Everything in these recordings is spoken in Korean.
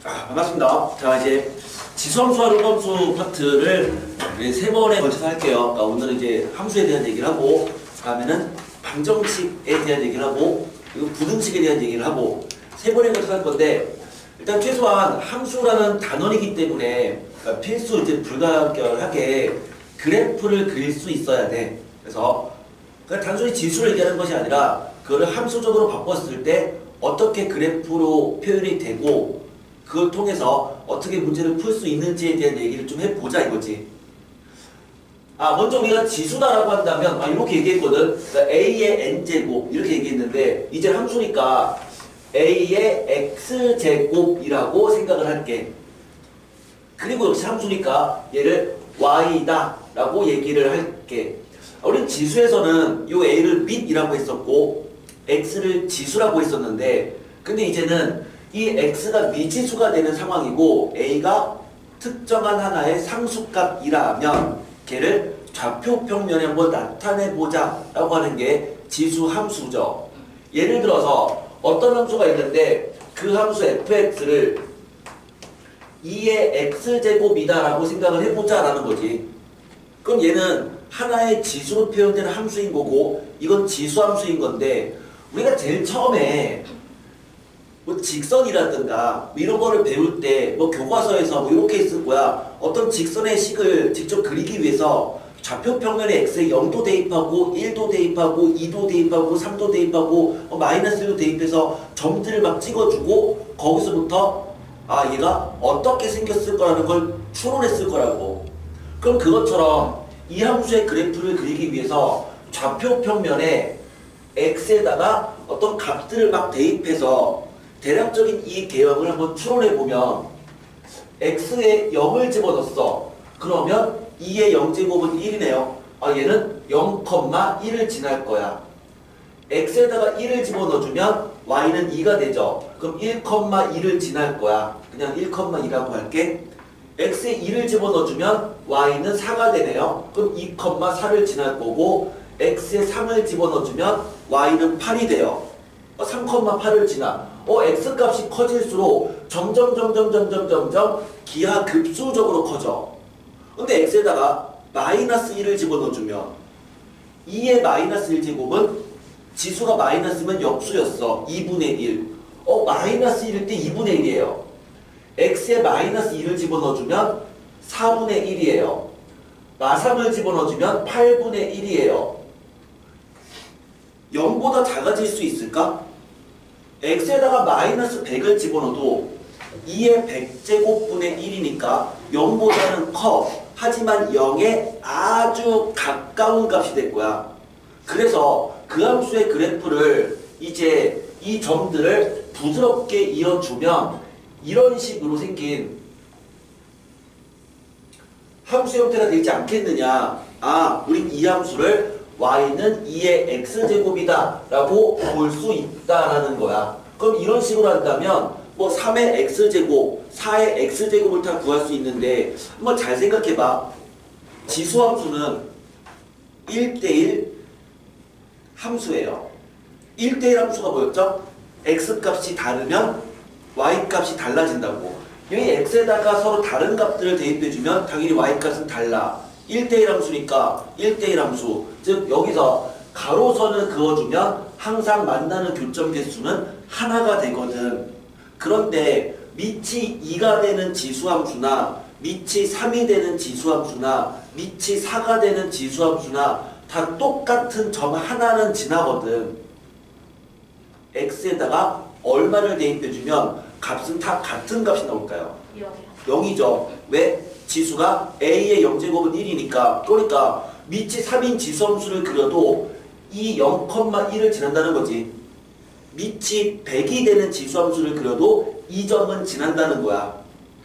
반갑습니다. 자, 이제 지수함수와 룸함수 파트를 세 번에 걸쳐서 할게요. 그러니까 오늘은 이제 함수에 대한 얘기를 하고, 다음에는 방정식에 대한 얘기를 하고, 그리고 부등식에 대한 얘기를 하고, 세 번에 걸쳐서 할 건데, 일단 최소한 함수라는 단원이기 때문에, 그러니까 필수 이제 불가결하게 그래프를 그릴 수 있어야 돼. 그래서 그냥 단순히 지수를 얘기하는 것이 아니라, 그거를 함수적으로 바꿨을 때 어떻게 그래프로 표현이 되고, 그걸 통해서 어떻게 문제를 풀 수 있는지에 대한 얘기를 좀 해보자 이거지. 먼저 우리가 지수다라고 한다면 이렇게 얘기했거든. 그러니까 A의 N제곱 이렇게 얘기했는데 이제 함수니까 A의 X제곱이라고 생각을 할게. 그리고 역시 함수니까 얘를 Y다 라고 얘기를 할게. 우리는 지수에서는 이 A를 밑이라고 했었고 X를 지수라고 했었는데, 근데 이제는 이 x가 미지수가 되는 상황이고 a가 특정한 하나의 상수값이라면 걔를 좌표평면에 한번 나타내보자 라고 하는 게 지수함수죠. 예를 들어서 어떤 함수가 있는데 그 함수 fx를 2의 x제곱이다 라고 생각을 해보자 라는 거지. 그럼 얘는 하나의 지수로 표현되는 함수인 거고 이건 지수함수인 건데, 우리가 제일 처음에 직선이라든가 이런 거를 배울 때 교과서에서 이렇게 있을 거야. 어떤 직선의 식을 직접 그리기 위해서 좌표평면에 x에 0도 대입하고 1도 대입하고 2도 대입하고 3도 대입하고 마이너스 1도 대입해서 점들을 막 찍어주고 거기서부터 얘가 어떻게 생겼을 거라는 걸 추론했을 거라고. 그럼 그것처럼 이 함수의 그래프를 그리기 위해서 좌표평면에 x에다가 어떤 값들을 막 대입해서 대략적인 이 개형을 한번 추론해보면 x에 0을 집어넣었어. 그러면 2의 0제곱은 1이네요. 얘는 0,1을 지날 거야. x에다가 1을 집어넣어주면 y는 2가 되죠. 그럼 1,1을 지날 거야. 그냥 1,2라고 할게. x에 2를 집어넣어주면 y는 4가 되네요. 그럼 2,4를 지날 거고, x에 3을 집어넣어주면 y는 8이 돼요. 3,8을 지나. x값이 커질수록 점점 기하급수적으로 커져. 근데 x에다가 마이너스 1을 집어넣어주면 2의 마이너스 1제곱은 지수가 마이너스면 역수였어. 2분의 1. 마이너스 1일 때 2분의 1이에요. x에 마이너스 2를 집어넣어주면 4분의 1이에요. 마3을 집어넣어주면 8분의 1이에요. 0보다 작아질 수 있을까? x에다가 마이너스 100을 집어넣어도 2의 100제곱분의 1이니까 0보다는 커. 하지만 0에 아주 가까운 값이 될 거야. 그래서 그 함수의 그래프를 이제 이 점들을 부드럽게 이어주면 이런 식으로 생긴 함수 형태가 되지 않겠느냐. 우린 이 함수를 y는 2의 x제곱이다 라고 볼 수 있다라는 거야. 그럼 이런 식으로 한다면 3의 x제곱, 4의 x제곱을 다 구할 수 있는데, 한번 잘 생각해봐. 지수함수는 1대1 함수예요. 1대1 함수가 뭐였죠? x값이 다르면 y값이 달라진다고. 여기 x에다가 서로 다른 값들을 대입해주면 당연히 y값은 달라. 1대1 함수니까 1대1 함수. 즉 여기서 가로선을 그어주면 항상 만나는 교점 개수는 하나가 되거든. 그런데 밑이 2가 되는 지수함수나 밑이 3이 되는 지수함수나 밑이 4가 되는 지수함수나 다 똑같은 점 하나는 지나거든. x에다가 얼마를 대입해주면 값은 다 같은 값이 나올까요? 0이죠. 왜? 지수가 a의 0제곱은 1이니까. 그러니까 밑이 3인 지수함수를 그려도 이 0,1을 지난다는 거지. 밑이 100이 되는 지수함수를 그려도 이 점은 지난다는 거야.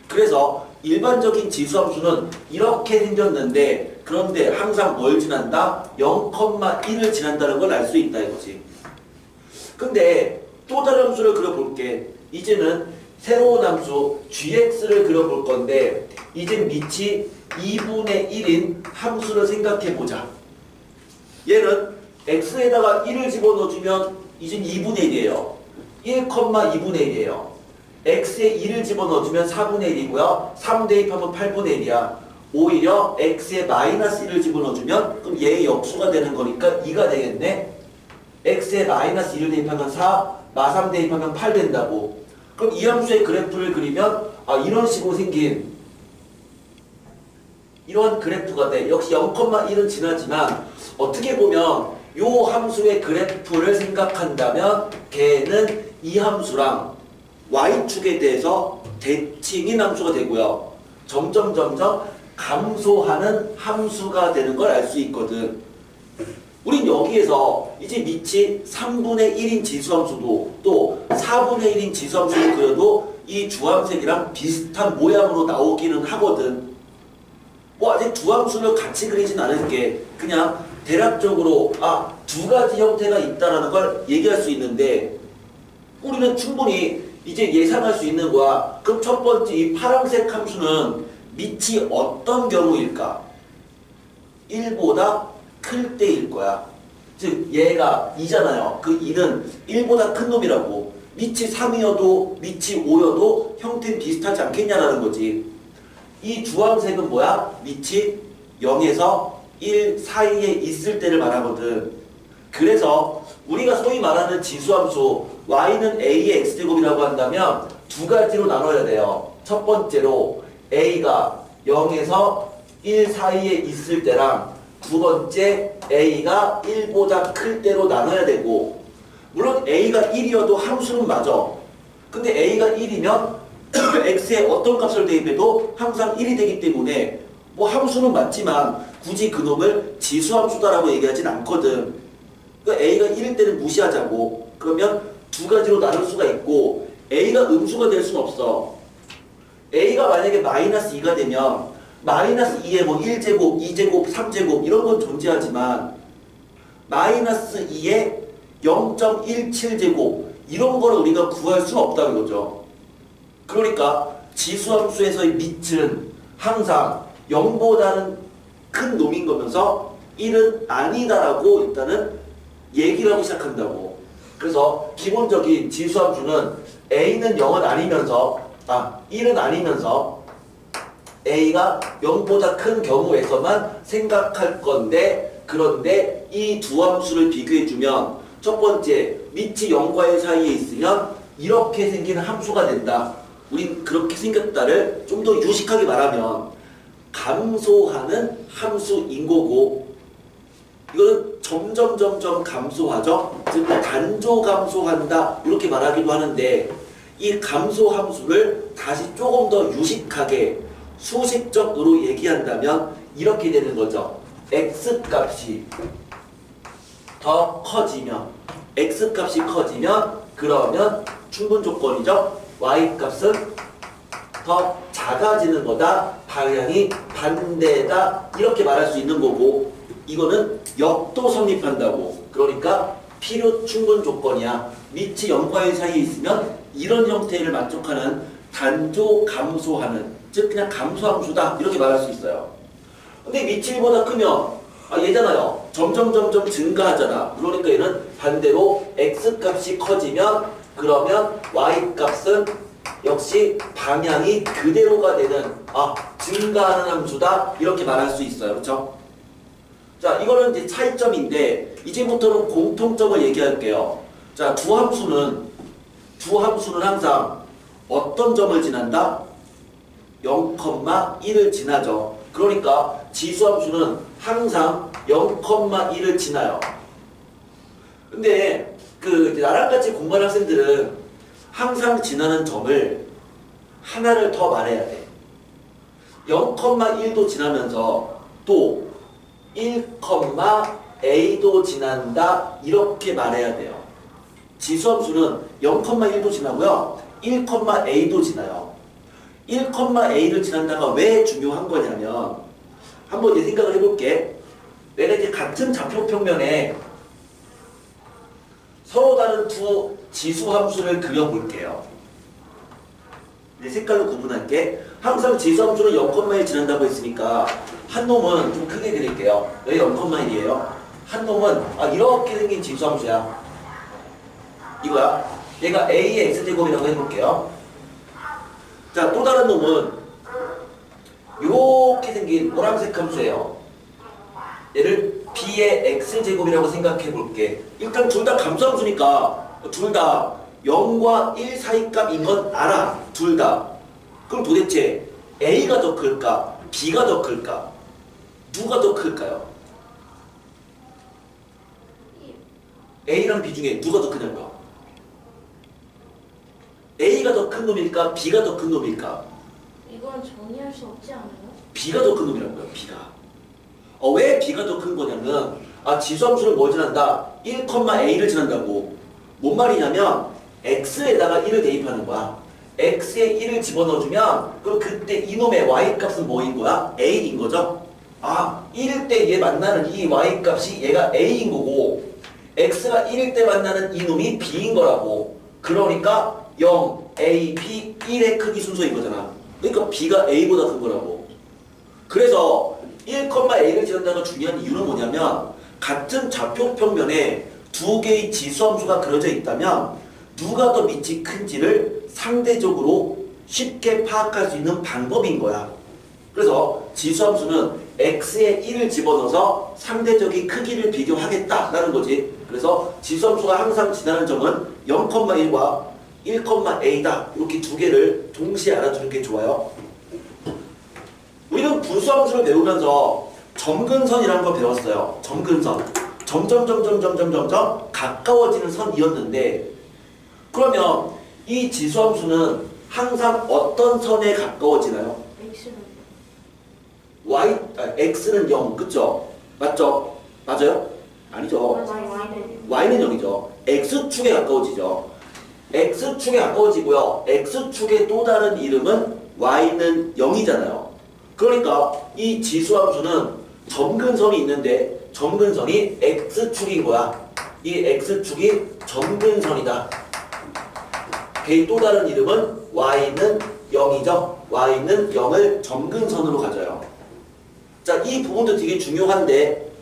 그래서 일반적인 지수함수는 이렇게 생겼는데, 그런데 항상 뭘 지난다? 0,1을 지난다는 걸 알 수 있다 이거지. 근데 또 다른 함수를 그려볼게. 이제는 새로운 함수 gx를 그려볼 건데, 이제 밑이 2분의 1인 함수를 생각해보자. 얘는 x에다가 1을 집어넣어주면 이제 2분의 1이에요. 1,2분의 1이에요. x에 2를 집어넣어주면 4분의 1이고요. 3 대입하면 8분의 1이야. 오히려 x에 마이너스 1을 집어넣어주면 그럼 얘의 역수가 되는 거니까 2가 되겠네. x에 마이너스 1을 대입하면 4, 마3 대입하면 8 된다고. 그럼 이 함수의 그래프를 그리면 이런 식으로 생긴 이런 그래프가 돼. 역시 0,1은 지나지만 어떻게 보면 요 함수의 그래프를 생각한다면 걔는 이 함수랑 y축에 대해서 대칭인 함수가 되고요. 점점 감소하는 함수가 되는 걸 알 수 있거든. 우린 여기에서 이제 밑이 3분의 1인 지수함수도 또 4분의 1인 지수함수를 그려도 이 주황색이랑 비슷한 모양으로 나오기는 하거든. 뭐 아직 두 함수를 같이 그리진 않을게. 그냥 대략적으로 두 가지 형태가 있다라는 걸 얘기할 수 있는데 우리는 충분히 이제 예상할 수 있는 거야. 그럼 첫 번째 이 파란색 함수는 밑이 어떤 경우일까? 1보다 클 때일 거야. 즉 얘가 2잖아요. 그 2는 1보다 큰 놈이라고. 밑이 3이어도 밑이 5여도 형태는 비슷하지 않겠냐라는 거지. 이 주황색은 뭐야? 밑이 0에서 1 사이에 있을 때를 말하거든. 그래서 우리가 소위 말하는 지수함수 y는 a의 x제곱이라고 한다면 두 가지로 나눠야 돼요. 첫 번째로 a가 0에서 1 사이에 있을 때랑 두 번째 a가 1보다 클 때로 나눠야 되고, 물론 a가 1이어도 함수는 맞아. 근데 a가 1이면 x에 어떤 값을 대입해도 항상 1이 되기 때문에 뭐 함수는 맞지만 굳이 그놈을 지수함수다라고 얘기하진 않거든. 그러니까 a가 1일 때는 무시하자고. 그러면 두 가지로 나눌 수가 있고 a가 음수가 될 수는 없어. a가 만약에 마이너스 2가 되면 마이너스 2에 뭐 1제곱, 2제곱, 3제곱 이런 건 존재하지만 마이너스 2에 0.17제곱 이런 거를 우리가 구할 수는 없다는 거죠. 그러니까 지수함수에서의 밑은 항상 0보다는 큰 놈인 거면서 1은 아니다라고 일단은 얘기를 하고 시작한다고. 그래서 기본적인 지수함수는 a는 0은 아니면서 1은 아니면서 a가 0보다 큰 경우에서만 생각할 건데, 그런데 이 두 함수를 비교해주면 첫 번째 밑이 0과 1 사이에 있으면 이렇게 생기는 함수가 된다. 우린 그렇게 생겼다를 좀 더 유식하게 말하면 감소하는 함수인 거고, 이거는 점점 감소하죠. 즉 단조 감소한다 이렇게 말하기도 하는데, 이 감소 함수를 다시 조금 더 유식하게 수식적으로 얘기한다면 이렇게 되는 거죠. x값이 더 커지면, x값이 커지면 그러면 충분 조건이죠. y값은 더 작아지는 거다. 방향이 반대다. 이렇게 말할 수 있는 거고, 이거는 역도 성립한다고. 그러니까 필요 충분 조건이야. 밑이 0과 1 사이에 있으면 이런 형태를 만족하는 단조 감소하는, 즉 그냥 감소함수다 이렇게 말할 수 있어요. 근데 밑이 1보다 크면 얘잖아요. 점점 증가하잖아. 그러니까 얘는 반대로 x값이 커지면 그러면 y값은 역시 방향이 그대로가 되는 증가하는 함수다 이렇게 말할 수 있어요. 그렇죠? 자, 이거는 이제 차이점인데 이제부터는 공통점을 얘기할게요. 자, 두 함수는 항상 어떤 점을 지난다? 0,1을 지나죠. 그러니까 지수함수는 항상 0,1을 지나요. 근데 나랑 같이 공부하는 학생들은 항상 지나는 점을 하나를 더 말해야 돼. 0,1도 지나면서 또 1,a도 지난다 이렇게 말해야 돼요. 지수함수는 0,1도 지나고요. 1,a도 지나요. 1,a를 지난다가 왜 중요한 거냐면, 한번 이제 생각을 해볼게. 내가 이제 같은 좌표평면에 서로 다른 두 지수함수를 그려볼게요. 이제 색깔로 구분할게. 항상 지수함수는 0,1 지난다고 했으니까 한 놈은 좀 크게 그릴게요. 왜 0,1이에요? 한 놈은 이렇게 생긴 지수함수야. 이거야. 얘가 a의 x제곱이라고 해볼게요. 한 놈은 이렇게 생긴 노란색 함수예요. 얘를 b의 x제곱이라고 생각해 볼게. 일단 둘 다 감소함수니까 둘 다 0과 1 사이 값인 건 알아. 둘 다. 그럼 도대체 a가 더 클까? b가 더 클까? 누가 더 클까요? a랑 b 중에 누가 더 크냐고요? a가 더 큰 놈일까? b가 더 큰 놈일까? 이건 정리할 수 없지 않아요? b가 더 큰 놈이라고요. b가. 왜 b가 더 큰 거냐면 지수함수를 뭘 지난다? 1,a를 지난다고. 뭔 말이냐면 x에다가 1을 대입하는 거야. x에 1을 집어넣어주면 그럼 그때 이놈의 y값은 뭐인 거야? a인 거죠? 1일 때 얘 만나는 이 y값이 얘가 a인 거고 x가 1일 때 만나는 이놈이 b인 거라고. 그러니까 0, a, b, 1의 크기 순서인 거잖아. 그러니까 b가 a보다 큰 거라고. 그래서 1,a를 지른다는 건 중요한 이유는 뭐냐면 같은 좌표평면에 두 개의 지수함수가 그려져 있다면 누가 더 밑이 큰지를 상대적으로 쉽게 파악할 수 있는 방법인 거야. 그래서 지수함수는 x에 1을 집어넣어서 상대적인 크기를 비교하겠다라는 거지. 그래서 지수함수가 항상 지나는 점은 0,1과 1,a다. 이렇게 두 개를 동시에 알아두는 게 좋아요. 우리는 분수함수를 배우면서 점근선이라는 걸 배웠어요. 점근선. 점점 가까워지는 선이었는데 그러면 이 지수함수는 항상 어떤 선에 가까워지나요? X는 x는 0, 그쵸? 맞죠? 맞아요? 아니죠. y는 0이죠. x축에 가까워지죠. x축에 가까워지고요. x축의 또 다른 이름은 y는 0이잖아요. 그러니까 이 지수함수는 점근선이 있는데 점근선이 x축인 거야. 이 x축이 점근선이다. 걔의 또 다른 이름은 y는 0이죠. y는 0을 점근선으로 가져요. 자, 이 부분도 되게 중요한데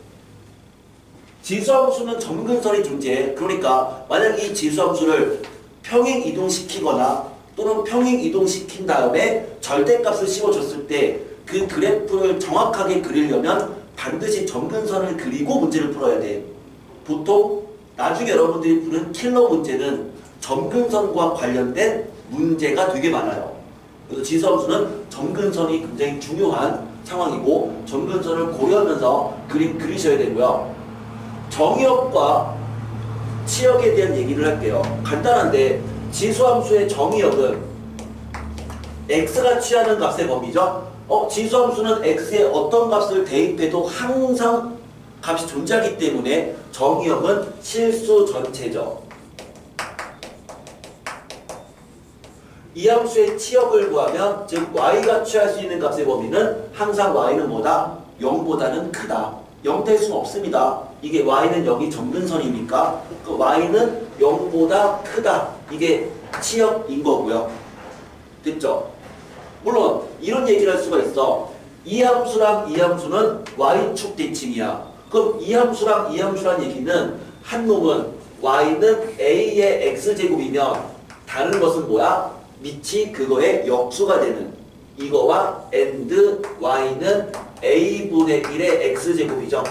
지수함수는 점근선이 존재해. 그러니까 만약 이 지수함수를 평행 이동시키거나 또는 평행 이동시킨 다음에 절대값을 씌워줬을 때 그 그래프를 정확하게 그리려면 반드시 점근선을 그리고 문제를 풀어야 돼. 보통 나중에 여러분들이 푸는 킬러 문제는 점근선과 관련된 문제가 되게 많아요. 그래서 지수함수는 점근선이 굉장히 중요한 상황이고 점근선을 고려하면서 그림 그리셔야 되고요. 정의역과 치역에 대한 얘기를 할게요. 간단한데 지수함수의 정의역은 x가 취하는 값의 범위죠. 지수함수는 x에 어떤 값을 대입해도 항상 값이 존재하기 때문에 정의역은 실수 전체죠. 이 함수의 치역을 구하면 즉 y가 취할 수 있는 값의 범위는 항상 y는 뭐다? 0보다는 크다. 0 될 수는 없습니다. 이게 y는 0이 점근선이니까 그 y는 0보다 크다. 이게 치역인 거고요. 됐죠? 물론 이런 얘기를 할 수가 있어. 이 함수랑 이 함수는 y축 대칭이야. 그럼 이 함수랑 이 함수란 얘기는 한 놈은 y는 a의 x제곱이면 다른 것은 뭐야? 밑이 그거의 역수가 되는 이거와 and y는 a분의 1의 x제곱이죠.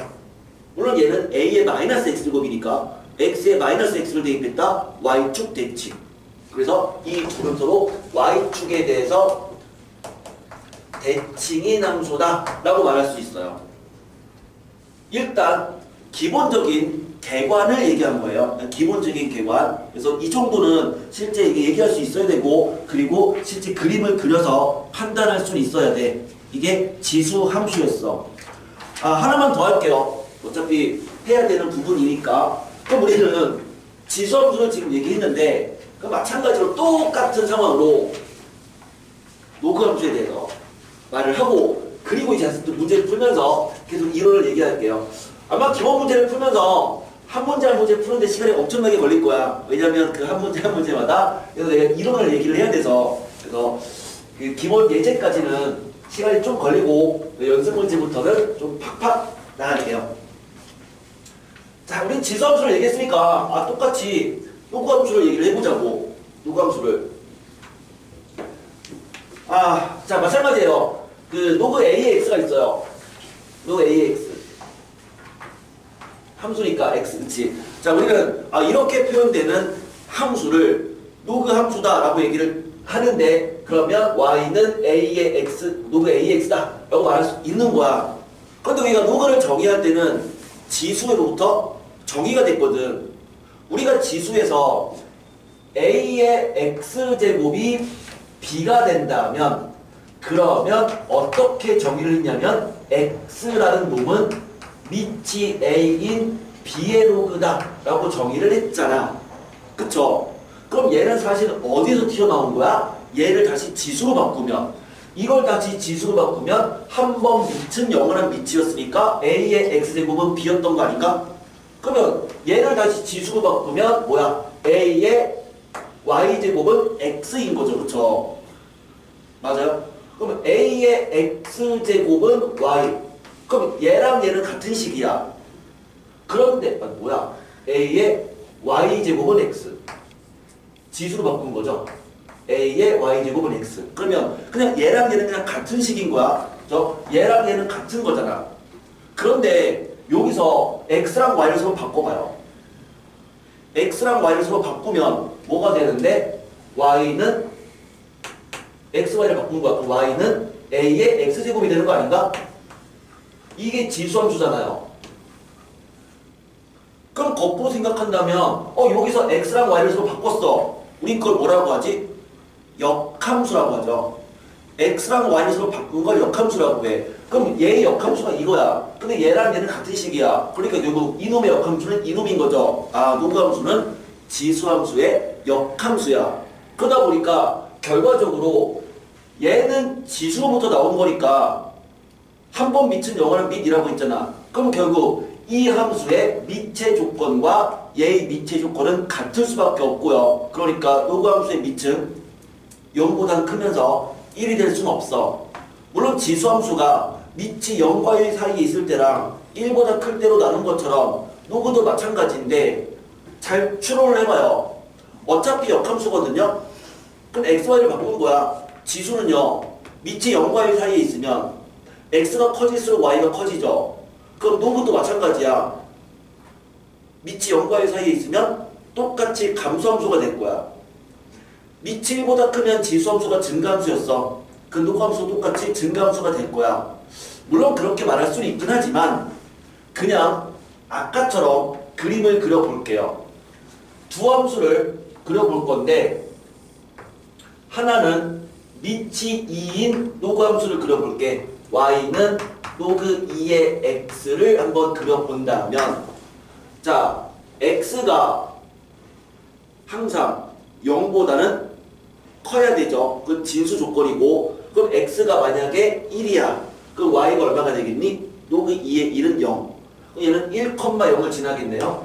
물론 얘는 a의 마이너스 x제곱이니까 x에 마이너스 x를 대입했다. y축 대칭. 그래서 이 둘은 서로 y축에 대해서 대칭인 함수다 라고 말할 수 있어요. 일단 기본적인 개관을 얘기한 거예요. 기본적인 개관. 그래서 이 정도는 실제 이게 얘기할 수 있어야 되고 그리고 실제 그림을 그려서 판단할 수 있어야 돼. 이게 지수 함수였어. 하나만 더 할게요. 어차피 해야 되는 부분이니까. 그럼 우리는 지수 함수를 지금 얘기했는데 그 마찬가지로 똑같은 상황으로 노크 함수에 대해서 말을 하고 그리고 이제 문제를 풀면서 계속 이론을 얘기할게요. 아마 기본 문제를 풀면서 한 문제 한 문제 푸는데 시간이 엄청나게 걸릴 거야. 왜냐면 그 한 문제 한 문제마다 그래서 내가 이론을 얘기를 해야 돼서 그래서 그 기본 예제까지는 시간이 좀 걸리고 연습 문제부터는 좀 팍팍 나갈게요. 자, 우린 지수함수를 얘기했으니까 똑같이 노구함수를 얘기를 해보자고. 노구함수를 자, 마찬가지예요. 그 로그 AX가 있어요. 로그 AX. 함수니까 X, 그치? 자, 우리는 이렇게 표현되는 함수를 로그 함수다라고 얘기를 하는데, 그러면 Y는 A의 X, 로그 AX다 라고 말할 수 있는 거야. 그런데 우리가 로그를 정의할 때는 지수로부터 정의가 됐거든. 우리가 지수에서 A의 X제곱이 B가 된다면, 그러면 어떻게 정의를 했냐면 X라는 놈은 밑이 A인 B의 로그다 라고 정의를 했잖아. 그쵸? 그럼 얘는 사실 어디서 튀어나온 거야? 얘를 다시 지수로 바꾸면, 이걸 다시 지수로 바꾸면 한 번 밑은 영원한 밑이었으니까 A의 X제곱은 B였던 거 아닌가? 그러면 얘를 다시 지수로 바꾸면 뭐야? A의 Y제곱은 X인 거죠. 그쵸? 맞아요? 그러면 A의 X제곱은 Y. 그럼 얘랑 얘는 같은 식이야. 그런데 뭐야? A의 Y제곱은 X. 지수로 바꾼 거죠. A의 Y제곱은 X. 그러면 그냥 얘랑 얘는 그냥 같은 식인 거야. 얘랑 얘는 같은 거잖아. 그런데 여기서 X랑 Y를 서로 바꿔봐요. X랑 Y를 서로 바꾸면 뭐가 되는데? Y는 X, Y를 바꾼 거야. 그럼 Y는 A의 X제곱이 되는 거 아닌가? 이게 지수함수잖아요. 그럼 거꾸로 생각한다면 여기서 X랑 Y를 서로 바꿨어. 우린 그걸 뭐라고 하지? 역함수라고 하죠. X랑 Y를 서로 바꾼 걸 역함수라고 해. 그럼 얘의 역함수가 이거야. 근데 얘랑 얘는 같은 식이야. 그러니까 결국 이놈의 역함수는 이놈인 거죠. 노함수는 지수함수의 역함수야. 그러다 보니까 결과적으로 얘는 지수로부터 나온 거니까 한 번 밑은 영원한 밑이라고 했잖아. 그럼 결국 이 함수의 밑의 조건과 얘의 밑의 조건은 같을 수밖에 없고요. 그러니까 로그 함수의 밑은 0보다 크면서 1이 될 수는 없어. 물론 지수함수가 밑이 0과 1 사이에 있을 때랑 1보다 클 때로 나눈 것처럼 로그도 마찬가지인데, 잘 추론을 해봐요. 어차피 역함수거든요. 그럼 x, y를 바꾸는 거야. 지수는요, 밑이 0과 1 사이에 있으면 x가 커질수록 y가 커지죠. 그럼 로그도 마찬가지야. 밑이 0과 1 사이에 있으면 똑같이 감소함수가 될 거야. 밑이 1보다 크면 지수함수가 증가함수였어. 그 로그함수도 똑같이 증가함수가 될 거야. 물론 그렇게 말할 수는 있긴 하지만 그냥 아까처럼 그림을 그려볼게요. 두 함수를 그려볼 건데, 하나는 밑이 2인 로그 함수를 그려볼게. y는 로그 2의 x를 한번 그려본다면, 자, x가 항상 0보다는 커야 되죠. 그 진수 조건이고, 그럼 x가 만약에 1이야. 그럼 y가 얼마가 되겠니? 로그 2의 1은 0. 얘는 1,0을 지나겠네요.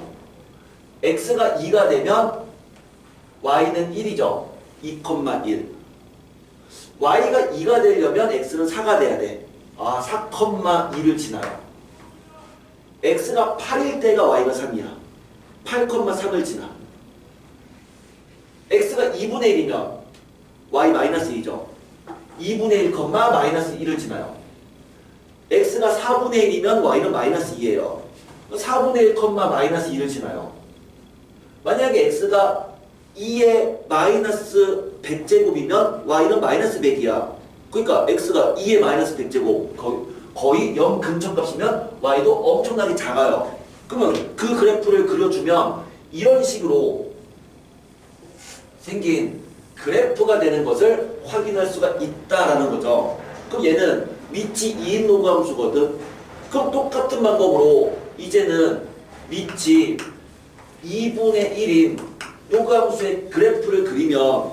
x가 2가 되면 y는 1이죠. 2,1. y가 2가 되려면 x는 4가 돼야 돼. 4,2를 지나요. x가 8일 때가 y가 3이야. 8,3을 지나. x가 2분의 1이면 y-1이죠. 2분의 1, -1을 지나요. x가 4분의 1이면 y는 -2예요. 4분의 1, -2를 지나요. 만약에 x가 2의 -100제곱이면 y는 -100이야. 그러니까 x가 2의 -100제곱, 거의 0 근처값이면 y도 엄청나게 작아요. 그러면 그 그래프를 그려주면 이런 식으로 생긴 그래프가 되는 것을 확인할 수가 있다라는 거죠. 그럼 얘는 밑이 2인 로그 함수거든. 그럼 똑같은 방법으로 이제는 밑이 2분의 1인 로그 함수의 그래프를 그리면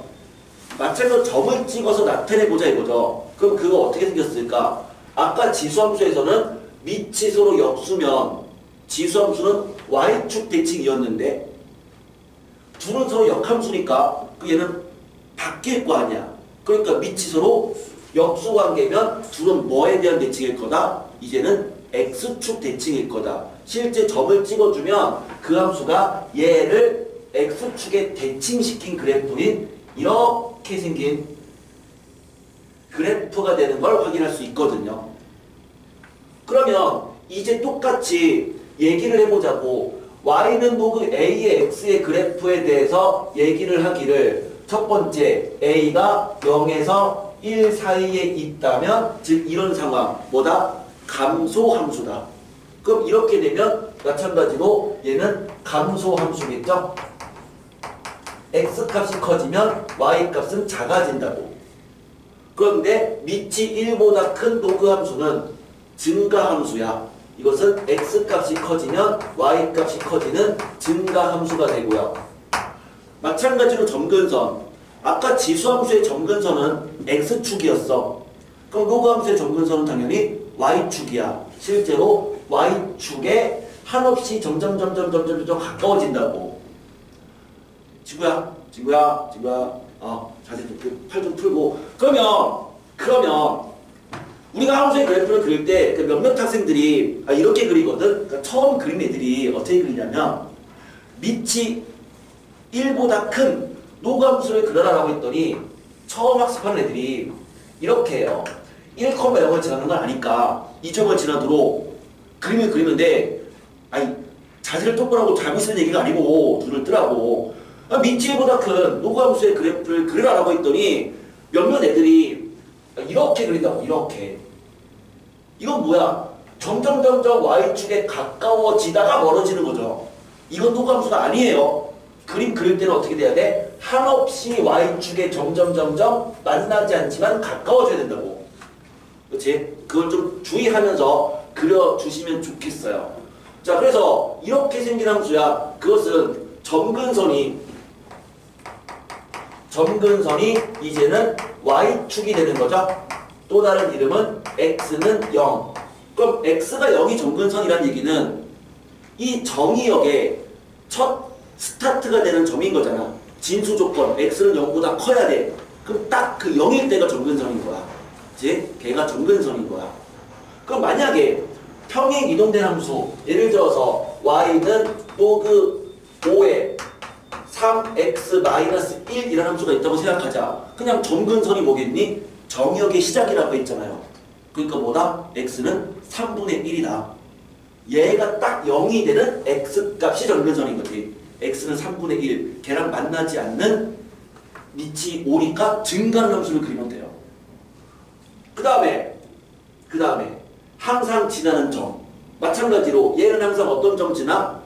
마찬가지로 점을 찍어서 나타내보자 이거죠. 그럼 그거 어떻게 생겼을까? 아까 지수함수에서는 밑이 서로 역수면 지수함수는 y축 대칭이었는데, 둘은 서로 역함수니까 얘는 바뀔 거 아니야. 그러니까 밑이 서로 역수 관계면 둘은 뭐에 대한 대칭일 거다? 이제는 x축 대칭일 거다. 실제 점을 찍어주면 그 함수가 얘를 x축에 대칭시킨 그래프인 이렇게 생긴 그래프가 되는 걸 확인할 수 있거든요. 그러면 이제 똑같이 얘기를 해보자고. y는 로그 a의 x의 그래프에 대해서 얘기를 하기를 첫 번째 a가 0에서 1 사이에 있다면 즉 이런 상황 뭐다? 감소함수다. 그럼 이렇게 되면 마찬가지로 얘는 감소함수겠죠? x값이 커지면 y값은 작아진다고. 그런데 밑이 1보다 큰 로그 함수는 증가함수야. 이것은 x값이 커지면 y값이 커지는 증가함수가 되고요. 마찬가지로 점근선. 아까 지수함수의 점근선은 x축이었어. 그럼 로그 함수의 점근선은 당연히 y축이야. 실제로 y축에 한없이 점점 가까워진다고. 친구야. 자세 팔 좀 풀고. 그러면 우리가 함수의 그래프를 그릴 때 그 몇몇 학생들이 이렇게 그리거든. 그러니까 처음 그린 애들이 어떻게 그리냐면 밑이 1보다 큰 로그 함수를 그려라라고 했더니 처음 학습하는 애들이 이렇게 해요. 1,0을 지나는 건 아니까 이 점을 지나도록 그림을 그리면 돼. 자세를 똑바로 하고 잘못 쓰는 얘기가 아니고 눈을 뜨라고. 밑이 1보다 큰 로그 함수의 그래프를 그리라라고 했더니 몇몇 애들이 이렇게 그린다고. 이렇게. 이건 뭐야? 점점 y축에 가까워지다가 멀어지는 거죠. 이건 로그 함수가 아니에요. 그림 그릴 때는 어떻게 돼야 돼? 한없이 y축에 점점 만나지 않지만 가까워져야 된다고. 그렇지? 그걸 좀 주의하면서 그려주시면 좋겠어요. 자, 그래서 이렇게 생긴 함수야. 그것은 점근선이 이제는 y축이 되는 거죠. 또 다른 이름은 x는 0. 그럼 x가 0이 점근선이라는 얘기는 이 정의역의 첫 스타트가 되는 점인 거잖아. 진수 조건 x는 0보다 커야 돼. 그럼 딱 그 0일 때가 점근선인 거야. 그치? 걔가 점근선인 거야. 그럼 만약에 평행 이동된 함수, 예를 들어서 y는 로그 5에 3x-1 이라는 함수가 있다고 생각하자. 그냥 점근선이 뭐겠니? 정역의 시작이라고 했잖아요. 그러니까 뭐다? x는 3분의 1이다. 얘가 딱 0이 되는 x값이 점근선인 거지. x는 3분의 1. 걔랑 만나지 않는 밑이 5니까 증가하는 함수를 그리면 돼요. 그 다음에 항상 지나는 점. 마찬가지로 얘는 항상 어떤 점 지나?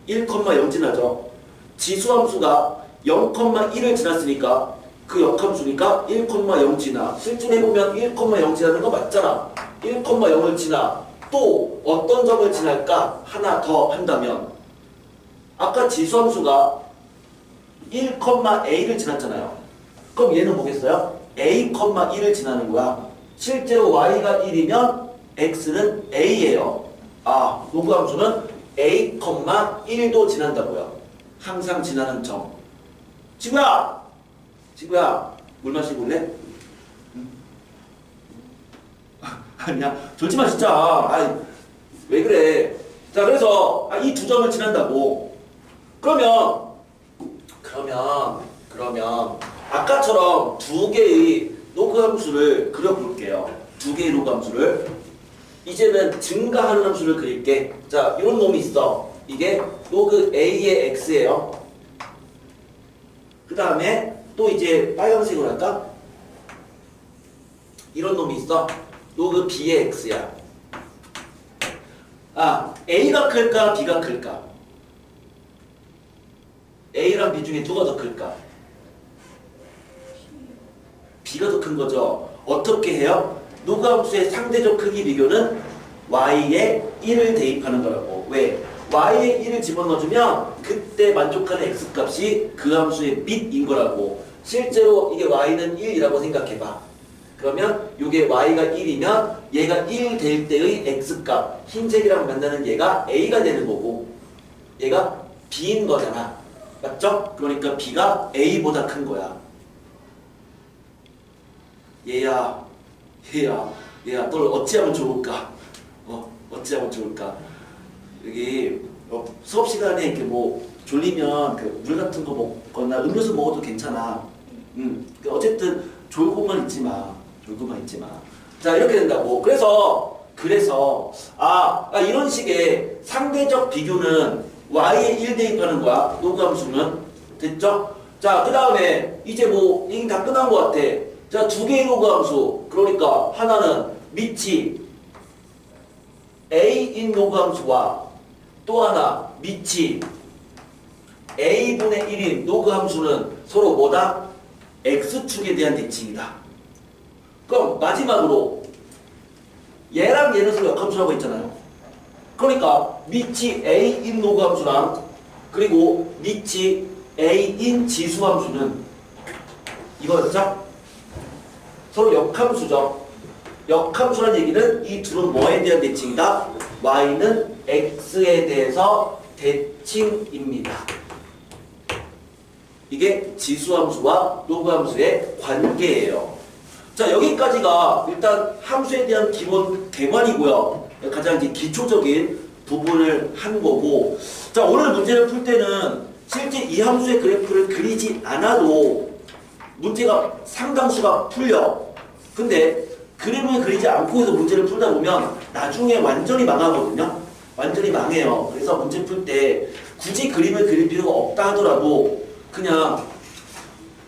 1,0 지나죠. 지수함수가 0,1을 지났으니까 그 역함수니까 1,0 지나. 실제 해보면 1,0 지나는 거 맞잖아. 1,0을 지나. 또 어떤 점을 지날까? 하나 더 한다면 아까 지수함수가 1,a를 지났잖아요. 그럼 얘는 뭐겠어요? a,1을 지나는 거야. 실제로 y가 1이면 x는 a예요. 로그 함수는 a,1도 지난다고요. 항상 지나는 점. 친구야, 물 마시고 올래? 아니야, 졸지 마 진짜. 왜 그래? 자, 그래서 이 두 점을 지난다고. 그러면 아까처럼 두 개의 로그 함수를 그려볼게요. 두 개의 로그 함수를. 이제는 증가하는 함수를 그릴게. 자, 이런 놈이 있어. 이게 로그 a의 x예요. 그 다음에 또 이제 빨간색으로 할까? 이런 놈이 있어. 로그 b의 x야. a가 클까 b가 클까? a랑 b 중에 누가 더 클까? b가 더 큰 거죠. 어떻게 해요? 로그 함수의 상대적 크기 비교는 y에 1을 대입하는 거라고. 왜? y에 1을 집어넣어주면 그때 만족하는 x값이 그 함수의 밑인 거라고. 실제로 이게 y는 1이라고 생각해봐. 그러면 이게 y가 1이면 얘가 1 될 때의 x값, 흰색이랑 만나는 얘가 a가 되는 거고 얘가 b인 거잖아. 맞죠? 그러니까 b가 a보다 큰 거야. 얘야, 널 어찌하면 좋을까? 어찌하면 좋을까? 여기 수업 시간에 이렇게 뭐 졸리면 그 물 같은 거 먹거나 음료수 먹어도 괜찮아. 어쨌든 졸고만 있지 마. 불구만 있지 마. 자, 이렇게 된다고. 그래서 이런 식의 상대적 비교는 y에 1 대입하는 거야. 노감수는. 됐죠? 자, 그 다음에 이제 뭐 이게 다 끝난 것 같아. 자, 두 개의 노감수. 그러니까 하나는 밑이 a인 노감수와 또 하나 밑이 a분의 1인 노감수는 서로 뭐다? x축에 대한 대칭이다. 그럼 마지막으로 얘랑 얘는 서로 역함수라고 했잖아요. 그러니까 밑이 a인 노감수랑 그리고 밑이 a인 지수함수는 이거였죠? 서로 역함수죠. 역함수란 얘기는 이 둘은 뭐에 대한 대칭이다? y는 x에 대해서 대칭입니다. 이게 지수함수와 노감수의 관계예요. 자, 여기까지가 일단 함수에 대한 기본 개관이고요. 가장 이제 기초적인 부분을 한 거고, 자, 오늘 문제를 풀 때는 실제 이 함수의 그래프를 그리지 않아도 문제가 상당수가 풀려. 근데 그림을 그리지 않고 해서 문제를 풀다 보면 나중에 완전히 망하거든요. 완전히 망해요. 그래서 문제 풀 때 굳이 그림을 그릴 필요가 없다 하더라도 그냥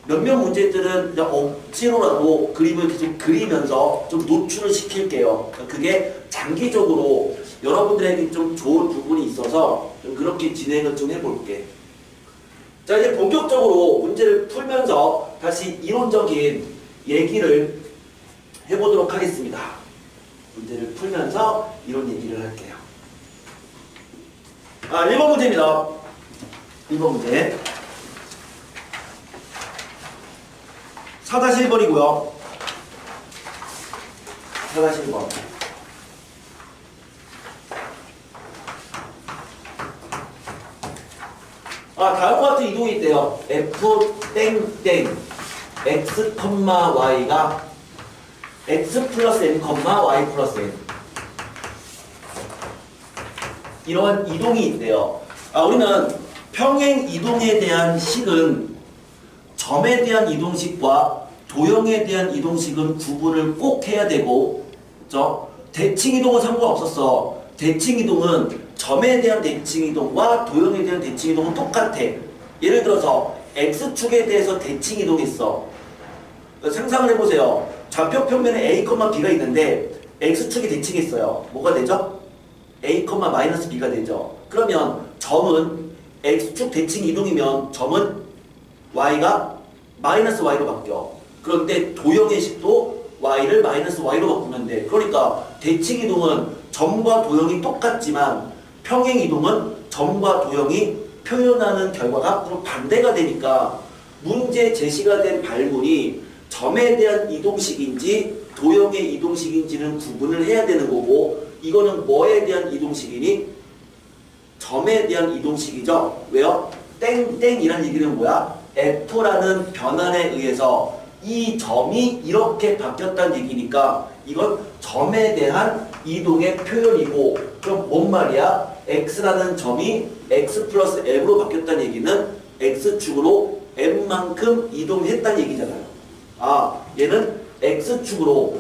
몇몇 문제들은 그냥 억지로라도 그림을 계속 그리면서 좀 노출을 시킬게요. 그게 장기적으로 여러분들에게 좀 좋은 부분이 있어서 좀 그렇게 진행을 좀 해볼게. 자, 이제 본격적으로 문제를 풀면서 다시 이론적인 얘기를 해보도록 하겠습니다. 문제를 풀면서 이론 얘기를 할게요. 1번 문제입니다. 1번 문제. 4-1번이고요. 4-1번. 다음과 같은 이동이 있대요. f 땡땡 x, y가 x 플러스 n, y 플러스 n. 이러한 이동이 있대요. 우리는 평행 이동에 대한 식은 점에 대한 이동식과 도형에 대한 이동식은 구분을 꼭 해야 되고, 그렇죠? 대칭 이동은 상관없었어. 대칭 이동은 점에 대한 대칭 이동과 도형에 대한 대칭 이동은 똑같아. 예를 들어서 x축에 대해서 대칭 이동이 있어. 상상을 해보세요. 좌표 평면에 a, b가 있는데 x축이 대칭이 있어요. 뭐가 되죠? a, b가 되죠. 그러면 점은 x축 대칭 이동이면 점은 y가 마이너스 y로 바뀌어. 그런데 도형의 식도 y를 마이너스 y로 바꾸면 돼. 그러니까 대칭 이동은 점과 도형이 똑같지만 평행 이동은 점과 도형이 표현하는 결과가 서로 반대가 되니까 문제 제시가 된 발문이 점에 대한 이동식인지 도형의 이동식인지는 구분을 해야 되는 거고, 이거는 뭐에 대한 이동식이니? 점에 대한 이동식이죠. 왜요? 땡땡이란 얘기는 뭐야? f라는 변환에 의해서 이 점이 이렇게 바뀌었다는 얘기니까 이건 점에 대한 이동의 표현이고, 그럼 뭔 말이야? x라는 점이 x 플러스 m으로 바뀌었다는 얘기는 x축으로 m만큼 이동했다는 얘기잖아요. 얘는 x축으로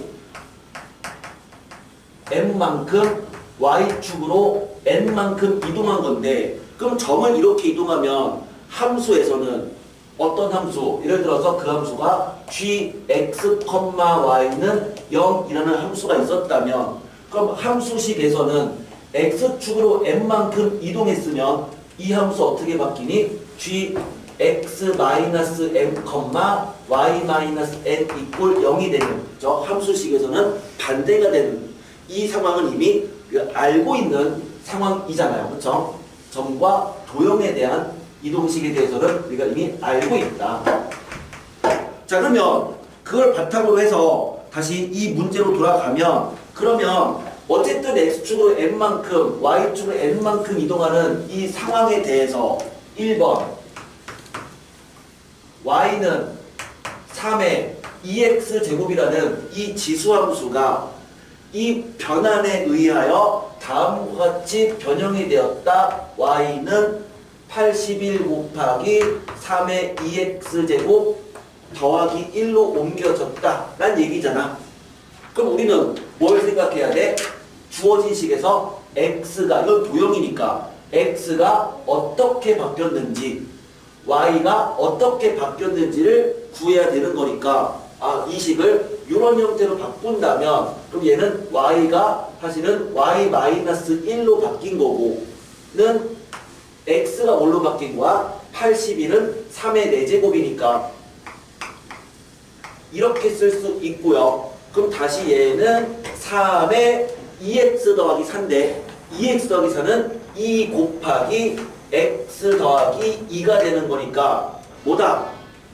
m만큼 y축으로 n만큼 이동한 건데, 그럼 점을 이렇게 이동하면 함수에서는 어떤 함수, 예를 들어서 그 함수가 gx, y는 0이라는 함수가 있었다면, 그럼 함수식에서는 x축으로 n만큼 이동했으면 이 함수 어떻게 바뀌니? gx-m, y-n 이꼴 0이 되는, 저 함수식에서는 반대가 되는 이 상황은 이미 알고 있는 상황이잖아요. 그렇죠? 점과 도형에 대한 이동식에 대해서는 우리가 이미 알고 있다. 자, 그러면 그걸 바탕으로 해서 다시 이 문제로 돌아가면, 그러면 어쨌든 x축으로 n만큼 y축으로 n만큼 이동하는 이 상황에 대해서 1번 y는 3의 2x제곱이라는 이 지수함수가 이 변환에 의하여 다음과 같이 변형이 되었다. y는 81 곱하기 3의 2x제곱 더하기 1로 옮겨졌다. 란 얘기잖아. 그럼 우리는 뭘 생각해야 돼? 주어진 식에서 x가, 이건 도형이니까 x가 어떻게 바뀌었는지 y가 어떻게 바뀌었는지를 구해야 되는 거니까 이 식을 이런 형태로 바꾼다면 그럼 얘는 y가 사실은 y-1로 바뀐 거고 는 x가 뭘로 바뀐 거야? 81은 3의 4제곱이니까 이렇게 쓸 수 있고요. 그럼 다시 얘는 3의 2x 더하기 4인데 2x 더하기 4는 2 곱하기 x 더하기 2가 되는 거니까 뭐다?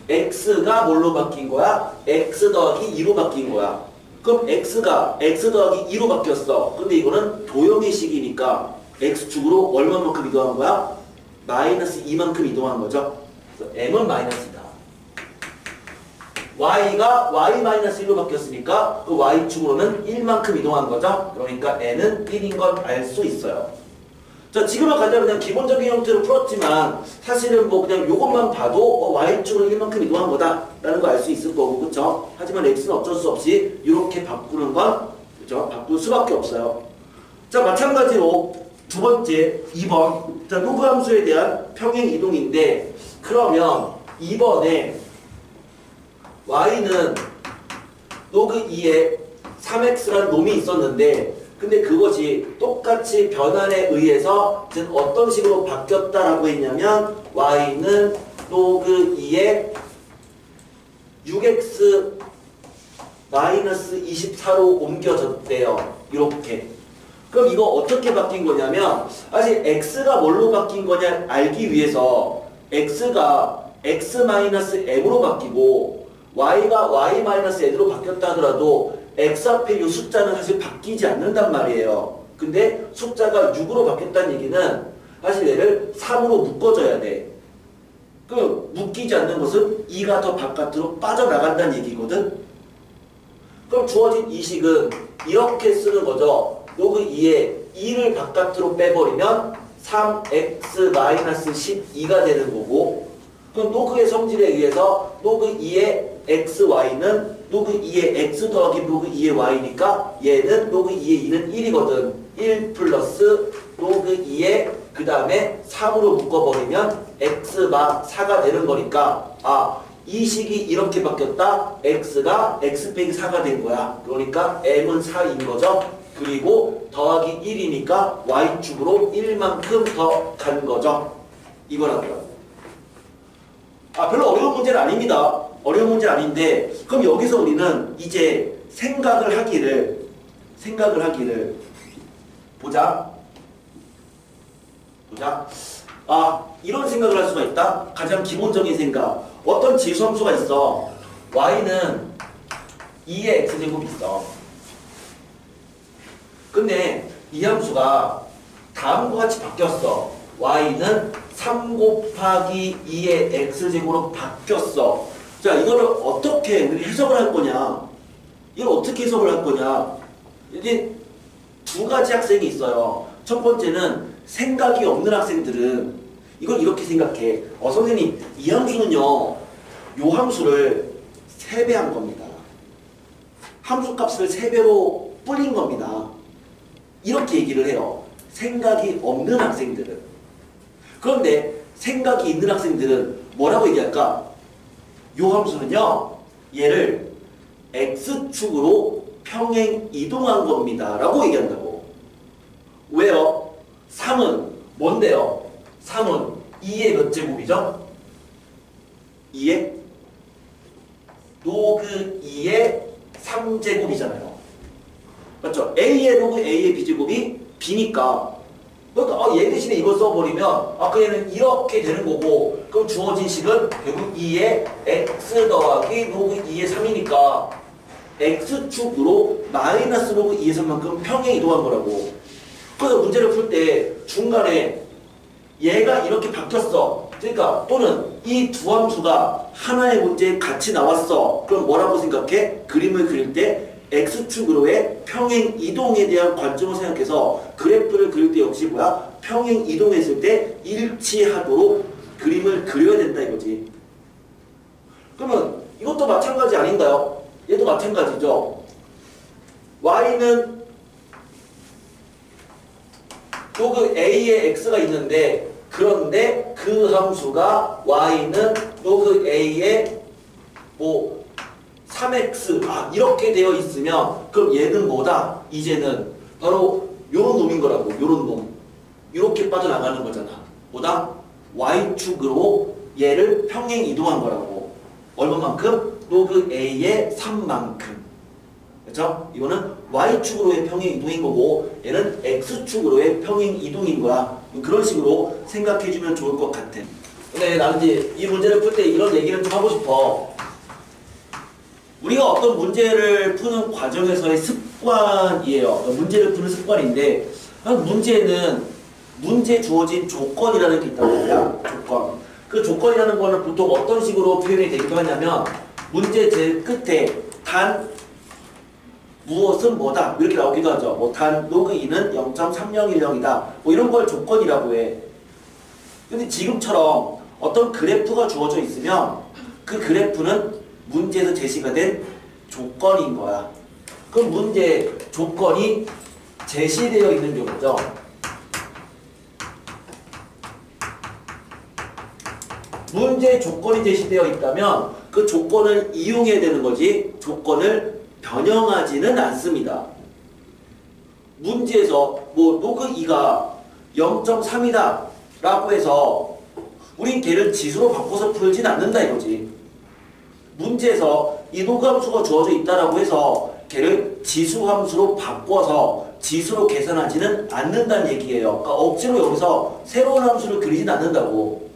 x가 뭘로 바뀐 거야? x 더하기 2로 바뀐 거야. 그럼 x가 x 더하기 2로 바뀌었어. 근데 이거는 도형의 식이니까 x축으로 얼마만큼 이동한 거야? 마이너스 2만큼 이동한 거죠. 그래서 m은 마이너스다. y가 y-1로 바뀌었으니까 그 y축으로는 1만큼 이동한 거죠. 그러니까 n은 1인 걸 알 수 있어요. 자, 지금은 가장 그냥 기본적인 형태로 풀었지만 사실은 뭐 그냥 요것만 봐도 y축으로 1만큼 이동한 거다 라는 거 알 수 있을 거고, 그쵸? 하지만 x는 어쩔 수 없이 이렇게 바꾸는 건, 그죠? 바꿀 수밖에 없어요. 자, 마찬가지로 두 번째 2번. 자, 로그 함수에 대한 평행 이동인데, 그러면 2번에 y는 로그 2에 3x라는 놈이 있었는데 근데 그것이 똑같이 변환에 의해서 즉 어떤 식으로 바뀌었다라고 했냐면 y는 로그 2에 6x 마이너스 24로 옮겨졌대요. 이렇게. 그럼 이거 어떻게 바뀐 거냐면 사실 x가 뭘로 바뀐 거냐 알기 위해서 x가 x-m으로 바뀌고 y가 y-n으로 바뀌었다 하더라도 x 앞에 이 숫자는 사실 바뀌지 않는단 말이에요. 근데 숫자가 6으로 바뀌었다는 얘기는 사실 얘를 3으로 묶어줘야 돼. 그 묶이지 않는 것은 2가 더 바깥으로 빠져나간다는 얘기거든. 그럼 주어진 이 식은 이렇게 쓰는 거죠. 로그 2에 2를 바깥으로 빼버리면 3x-12가 되는 거고, 그럼 로그의 성질에 의해서 로그 2의 xy는 로그 2의 x 더하기 로그 2의 y니까 얘는 로그 2의 2는 1이거든. 1 플러스 로그 2의 그 다음에 3으로 묶어버리면 x마 4가 되는 거니까 이 식이 이렇게 바뀌었다. x가 x 빼기 4가 된 거야. 그러니까 m은 4인 거죠. 그리고 더하기 1이니까 y축으로 1만큼 더 간 거죠. 이거라고요. 별로 어려운 문제는 아닙니다. 어려운 문제 아닌데 그럼 여기서 우리는 이제 생각을 하기를 보자. 이런 생각을 할 수가 있다. 가장 기본적인 생각. 어떤 지수함수가 있어. y는 2의 x제곱이 있어. 근데 이 함수가 다음과 같이 바뀌었어. y는 3 곱하기 2의 x제곱으로 바뀌었어. 자, 이거를 어떻게 우리 해석을 할 거냐? 이걸 어떻게 해석을 할 거냐? 이제 두 가지 학생이 있어요. 첫 번째는 생각이 없는 학생들은 이걸 이렇게 생각해. 선생님, 이 함수는요, 요 함수를 3배 한 겁니다. 함수 값을 3배로 불린 겁니다. 이렇게 얘기를 해요. 생각이 없는 학생들은. 그런데 생각이 있는 학생들은 뭐라고 얘기할까? 요 함수는요, 얘를 x축으로 평행 이동한 겁니다. 라고 얘기한다고. 왜요? 3은 뭔데요? 3은 2의 몇 제곱이죠? 2의 로그 2의 3제곱이잖아요. 맞죠? a의 로그 a의 b제곱이 b니까 그러니까 얘 대신에 이걸 써버리면 그 얘는 이렇게 되는 거고, 그럼 주어진 식은 결국 2의 x 더하기 로그 2의 3이니까 x축으로 마이너스 로그 2의 3만큼 평행 이동한 거라고. 그래서 문제를 풀 때 중간에 얘가 이렇게 바뀌었어. 그러니까 또는 이 두 함수가 하나의 문제에 같이 나왔어. 그럼 뭐라고 생각해? 그림을 그릴 때 x축으로의 평행 이동에 대한 관점을 생각해서 그래프를 그릴 때 역시 뭐야? 평행 이동했을 때 일치하도록 그림을 그려야 된다 이거지. 그러면 이것도 마찬가지 아닌가요? 얘도 마찬가지죠. y는 로그 a의 x가 있는데 그런데 그 함수가 y는 로그 a의 뭐 3x 이렇게 되어 있으면 그럼 얘는 뭐다? 이제는 바로 요런 놈인 거라고. 요런 놈. 이렇게 빠져나가는 거잖아. 뭐다? y축으로 얘를 평행 이동한 거라고. 얼마만큼? 로그 a의 3만큼. 그렇죠? 이거는 y축으로의 평행 이동인 거고 얘는 x축으로의 평행 이동인 거야. 그런 식으로 생각해주면 좋을 것 같아. 근데 나는 이제 이 문제를 풀 때 이런 얘기를 좀 하고 싶어. 우리가 어떤 문제를 푸는 과정에서의 습관이에요. 문제를 푸는 습관인데 문제는 문제 주어진 조건이라는 게 있단 말이야. 조건. 그 조건이라는 거는 보통 어떤 식으로 표현이 되기도 하냐면 문제 제일 끝에 단 무엇은 뭐다 이렇게 나오기도 하죠. 뭐 단 로그 2는 0.3010이다 뭐 이런 걸 조건이라고 해. 근데 지금처럼 어떤 그래프가 주어져 있으면 그 그래프는 문제에서 제시가 된 조건인 거야. 그럼 문제 조건이 제시되어 있는 경우죠. 문제 조건이 제시되어 있다면 그 조건을 이용해야 되는 거지 조건을 변형하지는 않습니다. 문제에서 뭐 로그 2가 0.3이다 라고 해서 우린 걔를 지수로 바꿔서 풀진 않는다 이거지. 문제에서 이 로그 함수가 주어져 있다라고 해서 걔를 지수 함수로 바꿔서 지수로 계산하지는 않는다는 얘기예요. 그러니까 억지로 여기서 새로운 함수를 그리진 않는다고.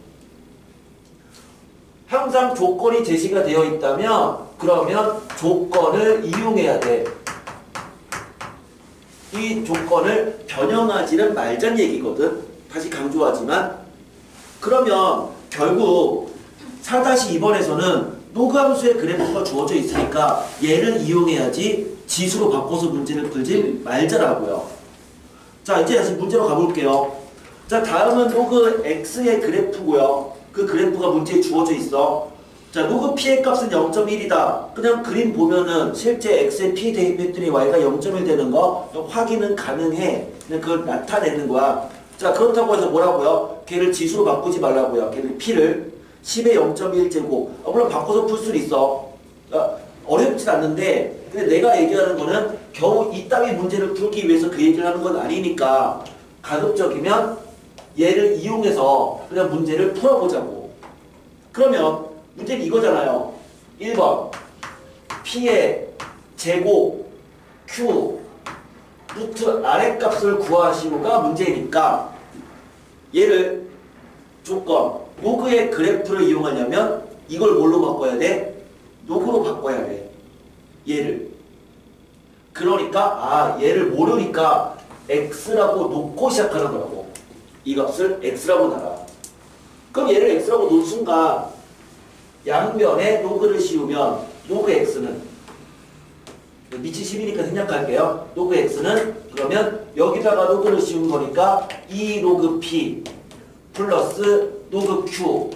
항상 조건이 제시가 되어 있다면 그러면 조건을 이용해야 돼. 이 조건을 변형하지는 말자는 얘기거든. 다시 강조하지만 그러면 결국 4-2번에서는 로그 함수의 그래프가 주어져 있으니까 얘를 이용해야지 지수로 바꿔서 문제를 풀지 말자라고요. 자 이제 다시 문제로 가볼게요. 자 다음은 로그 x의 그래프고요. 그 그래프가 문제에 주어져 있어. 자 로그 p의 값은 0.1이다. 그냥 그림 보면은 실제 x에 p 대입했더니 y가 0.1 되는 거 확인은 가능해. 그냥 그걸 나타내는 거야. 자 그렇다고 해서 뭐라고요? 걔를 지수로 바꾸지 말라고요. 걔를 p를 10의 0.1제곱 물론 바꿔서 풀 수는 있어. 어렵진 않는데 근데 내가 얘기하는 거는 겨우 이따위 문제를 풀기 위해서 그 얘기를 하는 건 아니니까 가급적이면 얘를 이용해서 그냥 문제를 풀어보자고. 그러면 문제는 이거잖아요. 1번 p의 제곱 q 루트 아랫값을 구하시오가 문제니까 얘를 조건 로그의 그래프를 이용하려면 이걸 뭘로 바꿔야 돼? 로그로 바꿔야 돼. 얘를. 그러니까 얘를 모르니까 x라고 놓고 시작하는 거라고. 이 값을 x라고 놔라. 그럼 얘를 x라고 놓은 순간 양변에 로그를 씌우면 로그 x는 밑이 10이니까 생략할게요. 로그 x는 그러면 여기다가 로그를 씌운 거니까 2 로그 p 플러스 로그 q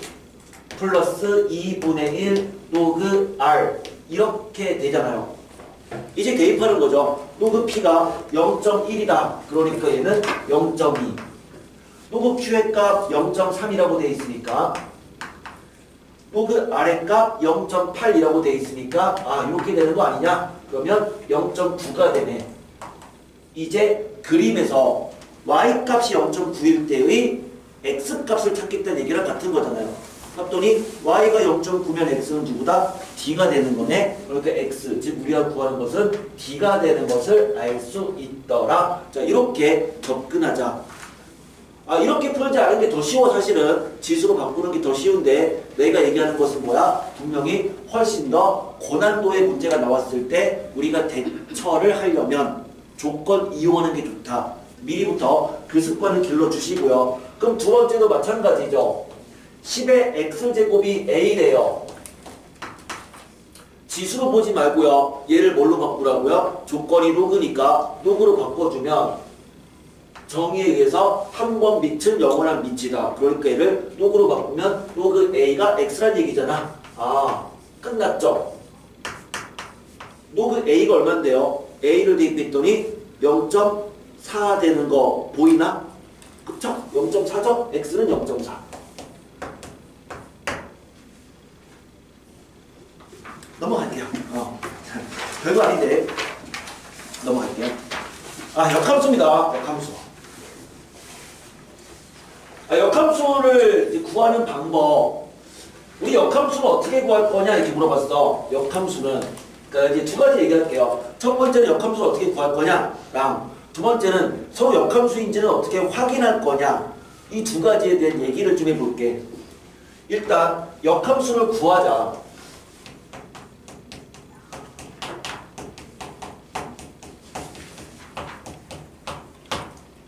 플러스 2분의 1 로그 r 이렇게 되잖아요. 이제 대입하는 거죠. 로그 p가 0.1이다. 그러니까 얘는 0.2. 로그 q의 값 0.3이라고 되어 있으니까 로그 r의 값 0.8이라고 되어 있으니까 이렇게 되는 거 아니냐? 그러면 0.9가 되네. 이제 그림에서 y값이 0.9일 때의 x값을 찾겠다는 얘기랑 같은 거잖아요. 했더니 y가 0.9면 x는 누구다? d가 되는 거네. 그러니까 x, 즉 우리가 구하는 것은 d가 되는 것을 알 수 있더라. 자, 이렇게 접근하자. 이렇게 풀지 않은 게 더 쉬워. 사실은 지수로 바꾸는 게 더 쉬운데 내가 얘기하는 것은 뭐야? 분명히 훨씬 더 고난도의 문제가 나왔을 때 우리가 대처를 하려면 조건 이용하는 게 좋다. 미리부터 그 습관을 길러주시고요. 그럼 두 번째도 마찬가지죠. 10의 x제곱이 a래요. 지수로 보지 말고요. 얘를 뭘로 바꾸라고요? 조건이 로그니까 로그로 바꿔주면 정의에 의해서 한 번 밑은 영원한 밑이다. 그러니까 얘를 로그로 바꾸면 로그 a가 x란 얘기잖아. 끝났죠? 로그 a가 얼만데요? A를 대입했더니 0.4 되는 거 보이나? 그쵸? 0.4죠? X는 0.4. 넘어갈게요. 별거 아닌데 넘어갈게요. 역함수입니다. 역함수. 역함수를 이제 구하는 방법. 우리 역함수는 어떻게 구할 거냐 이렇게 물어봤어. 역함수는 그러니까 이제 두 가지 얘기할게요. 첫 번째는 역함수를 어떻게 구할 거냐랑 두 번째는 서로 역함수인지는 어떻게 확인할 거냐. 이 두 가지에 대한 얘기를 좀 해볼게. 일단 역함수를 구하자.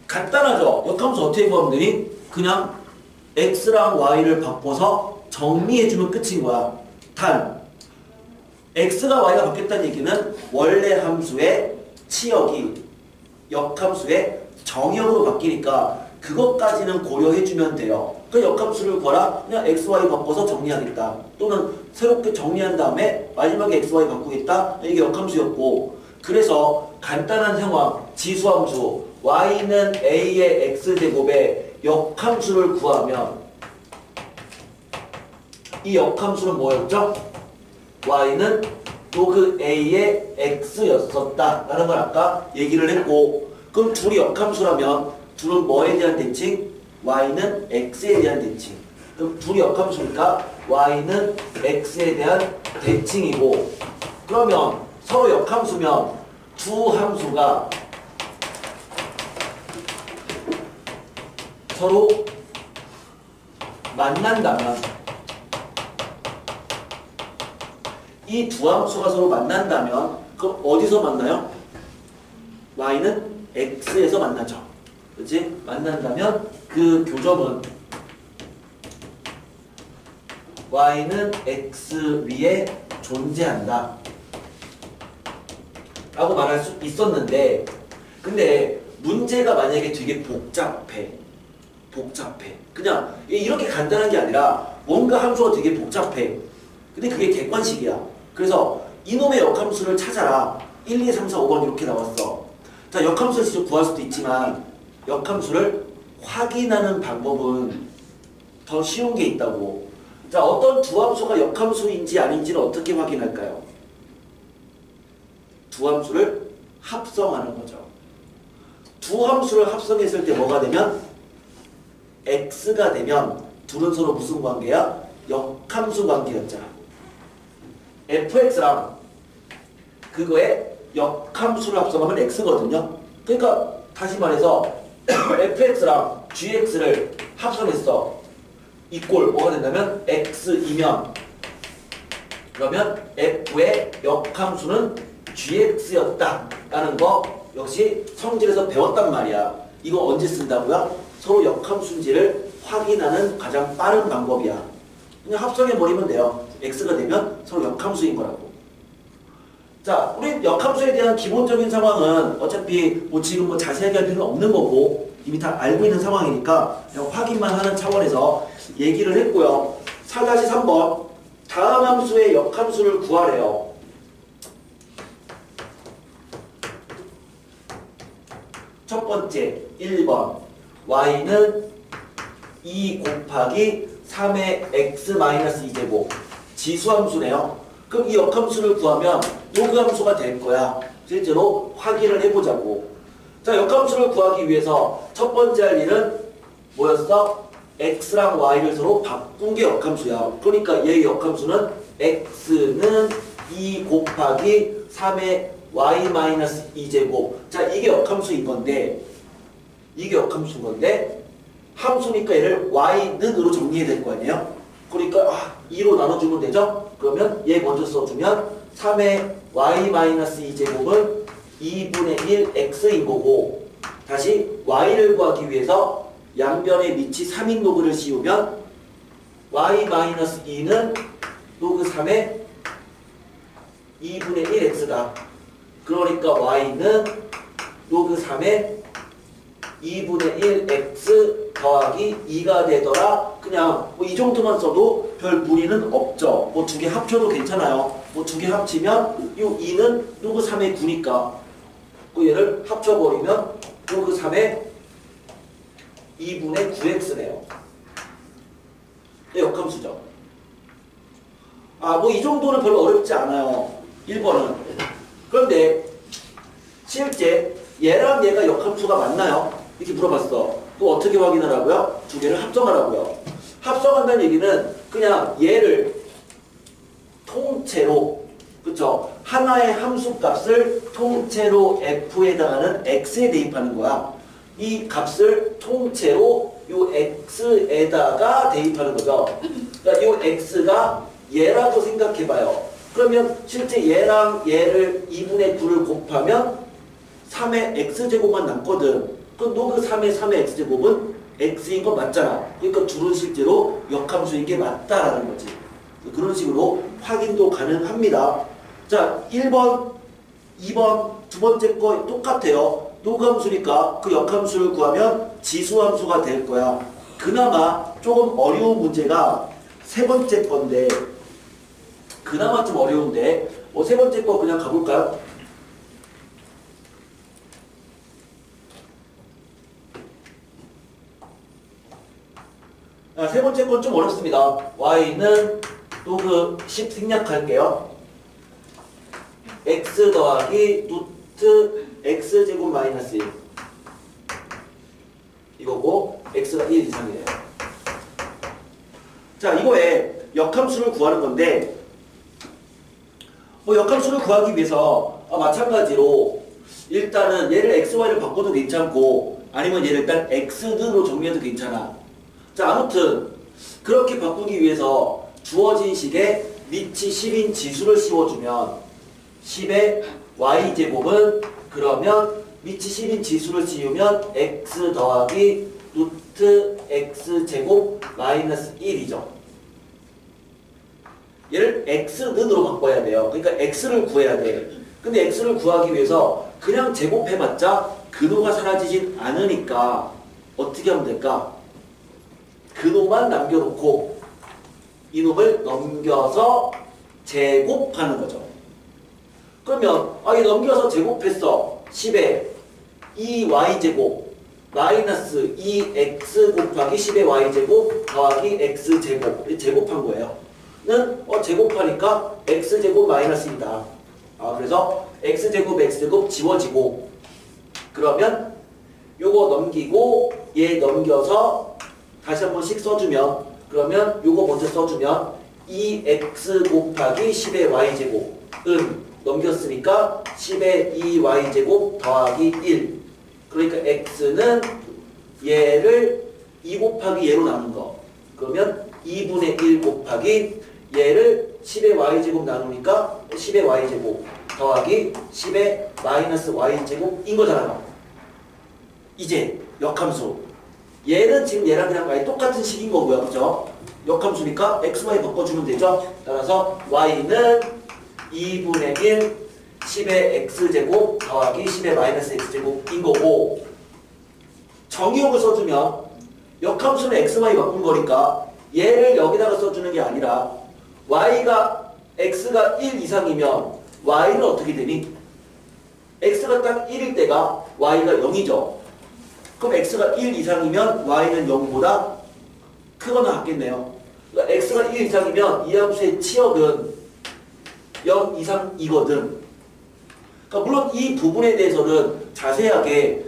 간단하죠? 역함수 어떻게 구하면 되니? 그냥 x랑 y를 바꿔서 정리해주면 끝인 거야. 단 x가 y가 바뀌었다는 얘기는 원래 함수의 치역이 역함수의 정역으로 바뀌니까 그것까지는 고려해주면 돼요. 그 역함수를 구하라. 그냥 x, y 바꿔서 정리하겠다. 또는 새롭게 정리한 다음에 마지막에 x, y 바꾸겠다. 이게 역함수였고, 그래서 간단한 상황, 지수함수 y는 a의 x제곱에 역함수를 구하면 이 역함수는 뭐였죠? y는 로그 a의 x였었다 라는 걸 아까 얘기를 했고, 그럼 둘이 역함수라면 둘은 뭐에 대한 대칭? y는 x에 대한 대칭. 그럼 둘이 역함수니까 y는 x에 대한 대칭이고, 그러면 서로 역함수면 두 함수가 서로 만난다면 이 두 함수가 서로 만난다면 그럼 어디서 만나요? y는 x에서 만나죠. 그렇지? 만난다면 그 교점은 y는 x 위에 존재한다 라고 말할 수 있었는데, 근데 문제가 만약에 되게 복잡해. 그냥 이렇게 간단한 게 아니라 뭔가 함수가 되게 복잡해. 근데 그게 객관식이야. 그래서 이놈의 역함수를 찾아라. 1, 2, 3, 4, 5번 이렇게 나왔어. 자, 역함수를 직접 구할 수도 있지만 역함수를 확인하는 방법은 더 쉬운 게 있다고. 자, 어떤 두 함수가 역함수인지 아닌지는 어떻게 확인할까요? 두 함수를 합성하는 거죠. 두 함수를 합성했을 때 뭐가 되면? x가 되면 둘은 서로 무슨 관계야? 역함수 관계였잖아. fx랑 그거에 역함수를 합성하면 x거든요. 그러니까 다시 말해서 fx랑 gx를 합성했어. 이꼴 뭐가 된다면 x이면, 그러면 f의 역함수는 gx였다 라는 거 역시 성질에서 배웠단 말이야. 이거 언제 쓴다고요? 서로 역함수인지를 확인하는 가장 빠른 방법이야. 그냥 합성해버리면 돼요. x가 되면 서로 역함수인 거라고. 자, 우리 역함수에 대한 기본적인 상황은 어차피 뭐 지금 뭐 자세하게 할 필요는 없는 거고 이미 다 알고 있는 상황이니까 그냥 확인만 하는 차원에서 얘기를 했고요. 4-3번 다음 함수의 역함수를 구하래요. 첫 번째 1번 y는 2 곱하기 3의 x-2제곱 지수함수네요. 그럼 이 역함수를 구하면 로그 함수가 될 거야. 실제로 확인을 해보자고. 자, 역함수를 구하기 위해서 첫 번째 할 일은 뭐였어? x랑 y를 서로 바꾼 게 역함수야. 그러니까 얘의 역함수는 x는 2 곱하기 3의 y-2제곱. 자, 이게 역함수인 건데, 함수니까 얘를 y는으로 정리해야 될 거 아니에요? 그러니까 2로 나눠주면 되죠? 그러면 얘 먼저 써주면 3의 y-2제곱은 2분의 1 x인 거고, 다시 y를 구하기 위해서 양변에 밑이 3인 로그를 씌우면 y-2는 로그 3의 2분의 1 x다. 그러니까 y는 로그 3의 2분의 1 x 더하기 2가 되더라. 그냥 뭐 이 정도만 써도 별 무리는 없죠. 뭐 두 개 합쳐도 괜찮아요. 뭐 두 개 합치면 이 2는 로그 3의 9니까 그 얘를 합쳐버리면 그 3의 2분의 9x네요. 역함수죠. 뭐 이 정도는 별로 어렵지 않아요. 1번은. 그런데 실제 얘랑 얘가 역함수가 맞나요? 이렇게 물어봤어. 그거 어떻게 확인하라고요? 두 개를 합성하라고요. 합성한다는 얘기는 그냥 얘를 통째로, 그쵸? 하나의 함수값을 통째로 f에 해당하는 x에 대입하는 거야. 이 값을 통째로 요 x에다가 대입하는 거죠. 그러니까 요 x가 얘라고 생각해봐요. 그러면 실제 얘랑 얘를 2분의 9를 곱하면 3의 x제곱만 남거든. 그럼 너 그 3의 x제곱은 x인 거 맞잖아. 그러니까 둘은 실제로 역함수인 게 맞다라는 거지. 그런 식으로 확인도 가능합니다. 자, 1번, 2번, 두 번째 거 똑같아요. 노함수니까 그 역함수를 구하면 지수함수가 될 거야. 그나마 조금 어려운 문제가 세 번째 건데, 그나마 좀 어려운데, 세 번째 거 그냥 가볼까요? 세 번째 건 좀 어렵습니다. y는 또 그 10 생략할게요. x 더하기 루트 x제곱 마이너스 1 이거고 x가 1 이상이래요. 자, 이거에 역함수를 구하는 건데 역함수를 구하기 위해서 마찬가지로 일단은 얘를 xy를 바꿔도 괜찮고 아니면 얘를 일단 x등으로 정리해도 괜찮아. 자, 아무튼 그렇게 바꾸기 위해서 주어진 식에 밑이 10인 지수를 씌워주면 10의 y제곱은 그러면 밑이 10인 지수를 씌우면 x 더하기 루트 x제곱 마이너스 1이죠. 얘를 x는으로 바꿔야 돼요. 그러니까 x를 구해야 돼. 근데 x를 구하기 위해서 그냥 제곱해봤자 근호가 사라지진 않으니까 어떻게 하면 될까? 근호만 남겨놓고 이놈을 넘겨서 제곱하는 거죠. 그러면 이 넘겨서 제곱했어. 10의 2y제곱 마이너스 2x 곱하기 10의 y제곱 더하기 x제곱 제곱한 거예요. 는 제곱하니까 x제곱 마이너스 2다. 그래서 x제곱 x제곱 지워지고 그러면 요거 넘기고 얘 넘겨서 다시 한 번씩 써주면 그러면 요거 먼저 써주면 2x 곱하기 10의 y제곱은 넘겼으니까 10의 2y제곱 더하기 1 그러니까 x는 얘를 2 곱하기 얘로 나눈 거 그러면 2분의 1 곱하기 얘를 10의 y제곱 나누니까 10의 y제곱 더하기 10의 마이너스 y제곱인 거잖아요. 이제 역함수 얘는 지금 얘랑 그냥 아예 똑같은 식인 거고요. 그죠? 역함수니까 xy 바꿔주면 되죠. 따라서 y는 2분의 1 10의 x제곱 더하기 10의 마이너스 x제곱인 거고 정의역을 써주면 역함수는 xy 바꾼 거니까 얘를 여기다가 써주는 게 아니라 x가 1 이상이면 y는 어떻게 되니? x가 딱 1일 때가 y가 0이죠. 그럼 x가 1 이상이면 y는 0보다 크거나 같겠네요. 그러니까 x가 1 이상이면 이 함수의 치역은 0 이상이거든. 그러니까 물론 이 부분에 대해서는 자세하게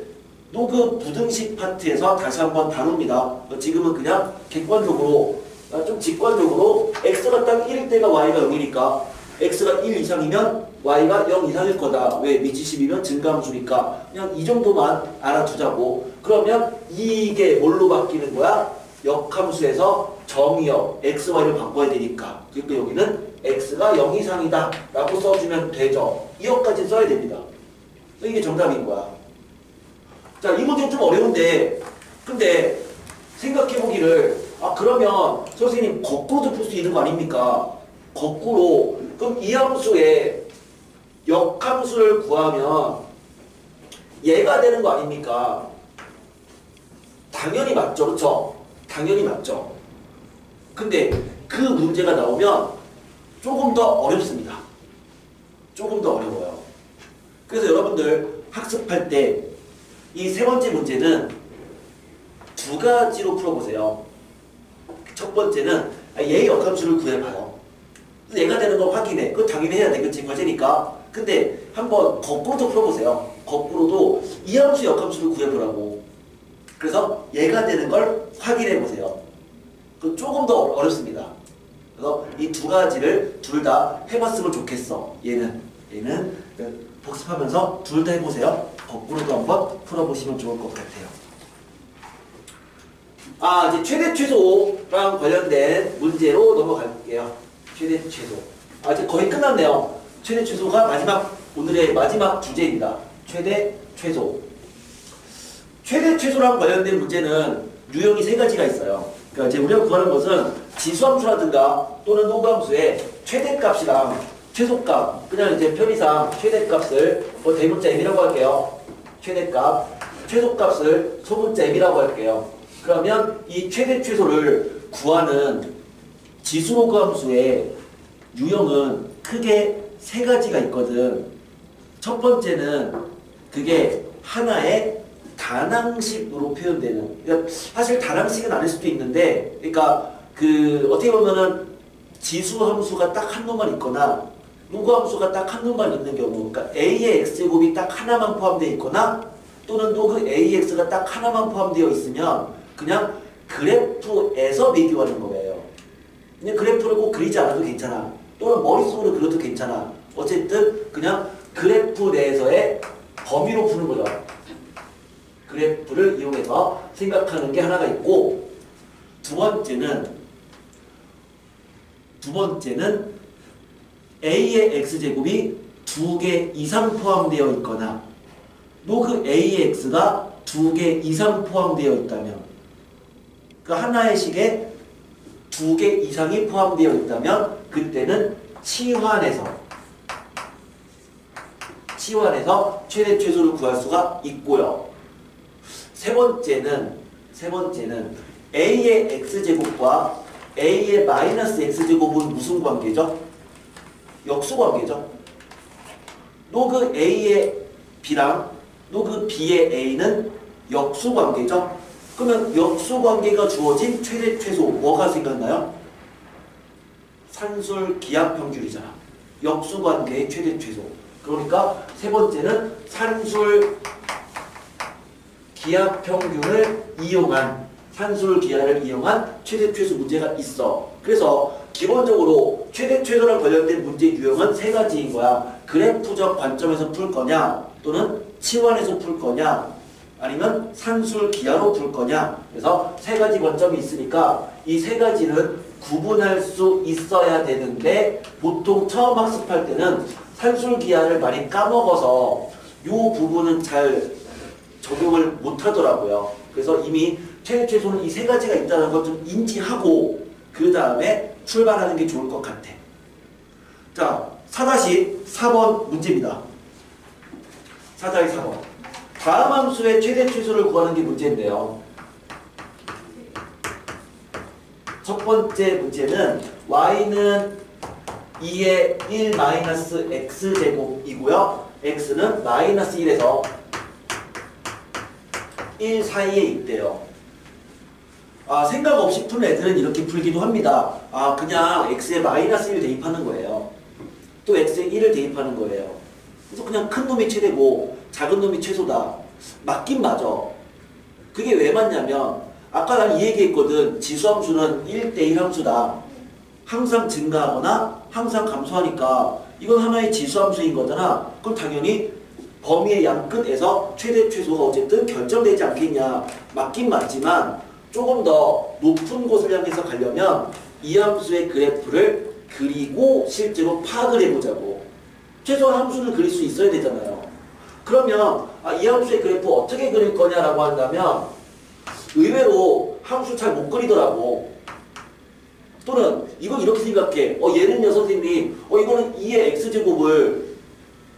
노그 부등식 파트에서 다시 한번 다룹니다. 지금은 그냥 객관적으로 좀 직관적으로 x가 딱 1일 때가 y가 0이니까 x가 1 이상이면 y가 0 이상일 거다. 왜? 밑이 10이면 증가함수니까 그냥 이 정도만 알아두자고. 그러면 이게 뭘로 바뀌는 거야? 역함수에서 정의역 xy를 바꿔야 되니까 그러니까 여기는 x가 0 이상이다 라고 써주면 되죠. 이역까지 써야 됩니다. 이게 정답인 거야. 자, 이 문제는 좀 어려운데 근데 생각해보기를 그러면 선생님 거꾸로도 풀 수 있는 거 아닙니까? 거꾸로 그럼 이 함수의 역함수를 구하면 얘가 되는 거 아닙니까? 당연히 맞죠. 그렇죠? 당연히 맞죠. 근데 그 문제가 나오면 조금 더 어렵습니다. 조금 더 어려워요. 그래서 여러분들 학습할 때 이 세 번째 문제는 두 가지로 풀어보세요. 첫 번째는 얘의 역함수를 구해봐요. 얘가 되는 걸 확인해. 그거 당연히 해야 돼. 그치? 과제니까. 근데 한번 거꾸로도 풀어보세요. 거꾸로도 이 함수 역함수를 구해보라고. 그래서 얘가 되는 걸 확인해보세요. 그 조금 더 어렵습니다. 그래서 이 두 가지를 둘 다 해봤으면 좋겠어. 얘는 복습하면서 둘 다 해보세요. 거꾸로도 한번 풀어보시면 좋을 것 같아요. 이제 최대 최소랑 관련된 문제로 넘어갈게요. 최대 최소. 이제 거의 끝났네요. 최대 최소가 오늘의 마지막 주제입니다. 최대 최소. 최대 최소랑 관련된 문제는 유형이 세 가지가 있어요. 그러니까 이제 우리가 구하는 것은 지수함수라든가 또는 노함수의 최대값이랑 최소값, 그냥 이제 편의상 최대값을 대문자 m이라고 할게요. 최대값, 최소값을 소문자 m이라고 할게요. 그러면 이 최대 최소를 구하는 지수로그 함수의 유형은 크게 세 가지가 있거든. 첫 번째는 그게 하나의 단항식으로 표현되는, 그러니까 사실 단항식은 아닐 수도 있는데, 그러니까 어떻게 보면은 지수 함수가 딱 한 놈만 있거나 로그 함수가 딱 한 놈만 있는 경우, 그러니까 a의 x제곱이 딱 하나만 포함되어 있거나 또는 로그 ax가 딱 하나만 포함되어 있으면 그냥 그래프에서 비교하는 거예요. 그냥 그래프를 꼭 그리지 않아도 괜찮아. 또는 머릿속으로 그려도 괜찮아. 어쨌든 그냥 그래프 내에서의 범위로 푸는 거죠. 그래프를 이용해서 생각하는 게 하나가 있고, 두 번째는 a의 x제곱이 2개 이상 포함되어 있거나 로그 a의 x가 2개 이상 포함되어 있다면, 그 하나의 식에 2개 이상이 포함되어 있다면 그때는 치환해서 최대 최소를 구할 수가 있고요. 세 번째는 a의 x제곱과 a의 마이너스 x제곱은 무슨 관계죠? 역수 관계죠. 로그 a의 b랑 로그 b의 a는 역수 관계죠. 그러면 역수 관계가 주어진 최대 최소 뭐가 생각나요? 산술 기하 평균이잖아. 역수 관계의 최대 최소. 그러니까 세 번째는 산술 기하 평균을 이용한 산술 기하를 이용한 최대 최소 문제가 있어. 그래서 기본적으로 최대 최소랑 관련된 문제 유형은 세 가지인 거야. 그래프적 관점에서 풀 거냐, 또는 치환해서 풀 거냐, 아니면 산술 기하로 풀 거냐. 그래서 세 가지 관점이 있으니까 이 세 가지는 구분할 수 있어야 되는데, 보통 처음 학습할 때는 산술 기하를 많이 까먹어서 이 부분은 잘 적용을 못 하더라고요. 그래서 이미 최대 최소는 이 세 가지가 있다는 걸 좀 인지하고 그 다음에 출발하는 게 좋을 것 같아. 자, 4-4번 문제입니다. 4-4번. 다음 함수의 최대 최소를 구하는 게 문제인데요. 첫 번째 문제는 y는 2의 1 마이너스 x제곱이고요. x는 마이너스 1에서 1 사이에 있대요. 생각 없이 푸는 애들은 이렇게 풀기도 합니다. 그냥 x에 마이너스 1을 대입하는 거예요. 또 x에 1을 대입하는 거예요. 그래서 그냥 큰 놈이 최대고 작은 놈이 최소다. 맞긴 맞아. 그게 왜 맞냐면 아까 난 이 얘기했거든. 지수함수는 1대1 함수다. 항상 증가하거나 항상 감소하니까 이건 하나의 지수함수인 거잖아. 그럼 당연히 범위의 양 끝에서 최대 최소가 어쨌든 결정되지 않겠냐. 맞긴 맞지만 조금 더 높은 곳을 향해서 가려면 이 함수의 그래프를 그리고 실제로 파악을 해보자고. 최소한 함수를 그릴 수 있어야 되잖아요. 그러면 이 함수의 그래프 어떻게 그릴 거냐라고 한다면 의외로 함수 잘 못 그리더라고. 또는 이건 이렇게 생각해. 얘는요 선생님, 이거는 2의 x제곱을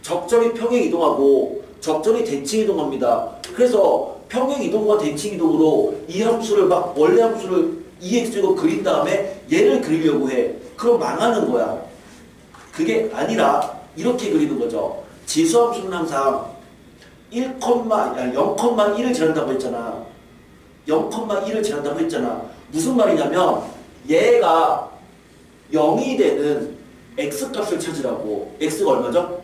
적절히 평행 이동하고 적절히 대칭 이동합니다. 그래서 평행 이동과 대칭 이동으로 이 함수를 막 원래 함수를 2x제곱 그린 다음에 얘를 그리려고 해. 그럼 망하는 거야. 그게 아니라 이렇게 그리는 거죠. 지수함수는 항상 0,1을 지난다고 했잖아. 0,1을 지난다고 했잖아. 무슨 말이냐면 얘가 0이 되는 x값을 찾으라고. x가 얼마죠?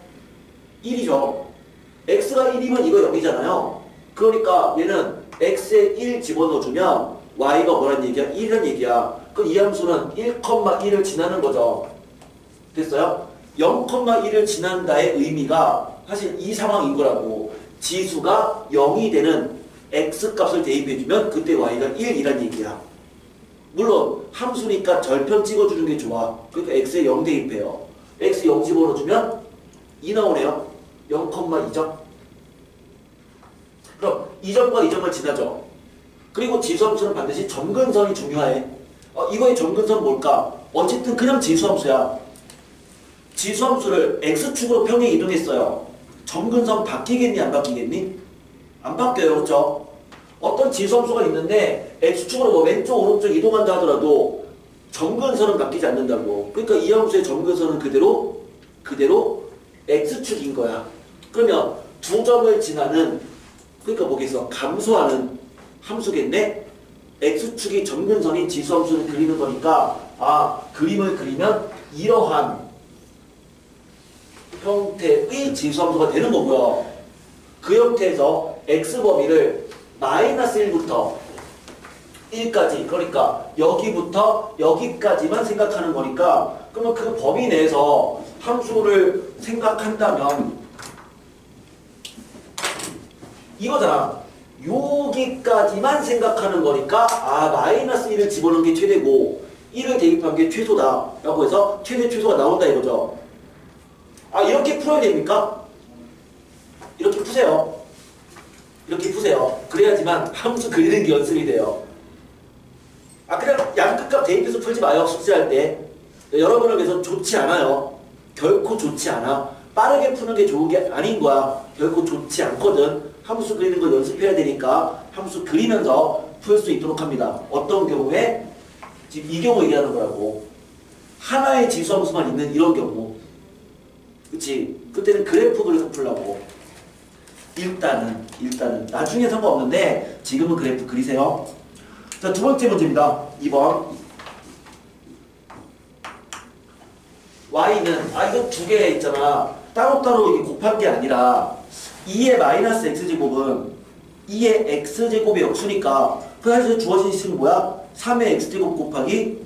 1이죠. x가 1이면 이거 0이잖아요. 그러니까 얘는 x에 1 집어넣어주면 y가 뭐란 얘기야? 1이란 얘기야. 그럼 이 함수는 1,1을 지나는 거죠. 됐어요? 0,1을 지난다의 의미가 사실 이 상황인 거라고. 지수가 0이 되는 x값을 대입해주면 그때 y가 1이란 얘기야. 물론 함수니까 절편 찍어주는 게 좋아. 그러니까 x에 0 대입해요. x 0 집어넣어주면 2 나오네요. 0,2점. 그럼 이 점과 이 점을 지나죠. 그리고 지수함수는 반드시 점근선이 중요해. 이거의 점근선 뭘까? 어쨌든 그냥 지수함수야. 지수함수를 x축으로 평행 이동했어요. 점근선 바뀌겠니? 안 바뀌겠니? 안 바뀌어요. 그렇죠? 어떤 지수함수가 있는데 x축으로 뭐 왼쪽 오른쪽 이동한다 하더라도 점근선은 바뀌지 않는다고. 그러니까 이 함수의 점근선은 그대로 x축인 거야. 그러면 두 점을 지나는, 그러니까 뭐겠어? 감소하는 함수겠네? x축이 점근선인 지수함수를 그리는 거니까 그림을 그리면 이러한 형태의 지수함수가 되는 거고요. 그 형태에서 x범위를 -1부터 1까지, 그러니까 여기부터 여기까지만 생각하는 거니까, 그러면 그 범위 내에서 함수를 생각한다면 이거잖아. 여기까지만 생각하는 거니까 -1을 집어넣은 게 최대고 1을 대입한 게 최소다 라고 해서 최대 최소가 나온다 이거죠. 이렇게 풀어야 됩니까? 이렇게 푸세요. 이렇게 푸세요. 그래야지만 함수 그리는 게 연습이 돼요. 그냥 양끝값 대입해서 풀지 마요. 숙제할 때. 여러분을 위해서 좋지 않아요. 결코 좋지 않아. 빠르게 푸는 게 좋은 게 아닌 거야. 결코 좋지 않거든. 함수 그리는 거 연습해야 되니까 함수 그리면서 풀 수 있도록 합니다. 어떤 경우에? 지금 이 경우 얘기하는 거라고. 하나의 지수함수만 있는 이런 경우. 그치? 그때는 그래프 그려서 풀라고. 일단은 나중에 상관없는데 지금은 그래프 그리세요. 자, 두 번째 문제입니다. 2번. y는 이거 두 개 있잖아. 따로따로 이게 곱한 게 아니라 2의 마이너스 x제곱은 2의 x제곱의 역수니까 그 사실 주어진 식은 뭐야? 3의 x제곱 곱하기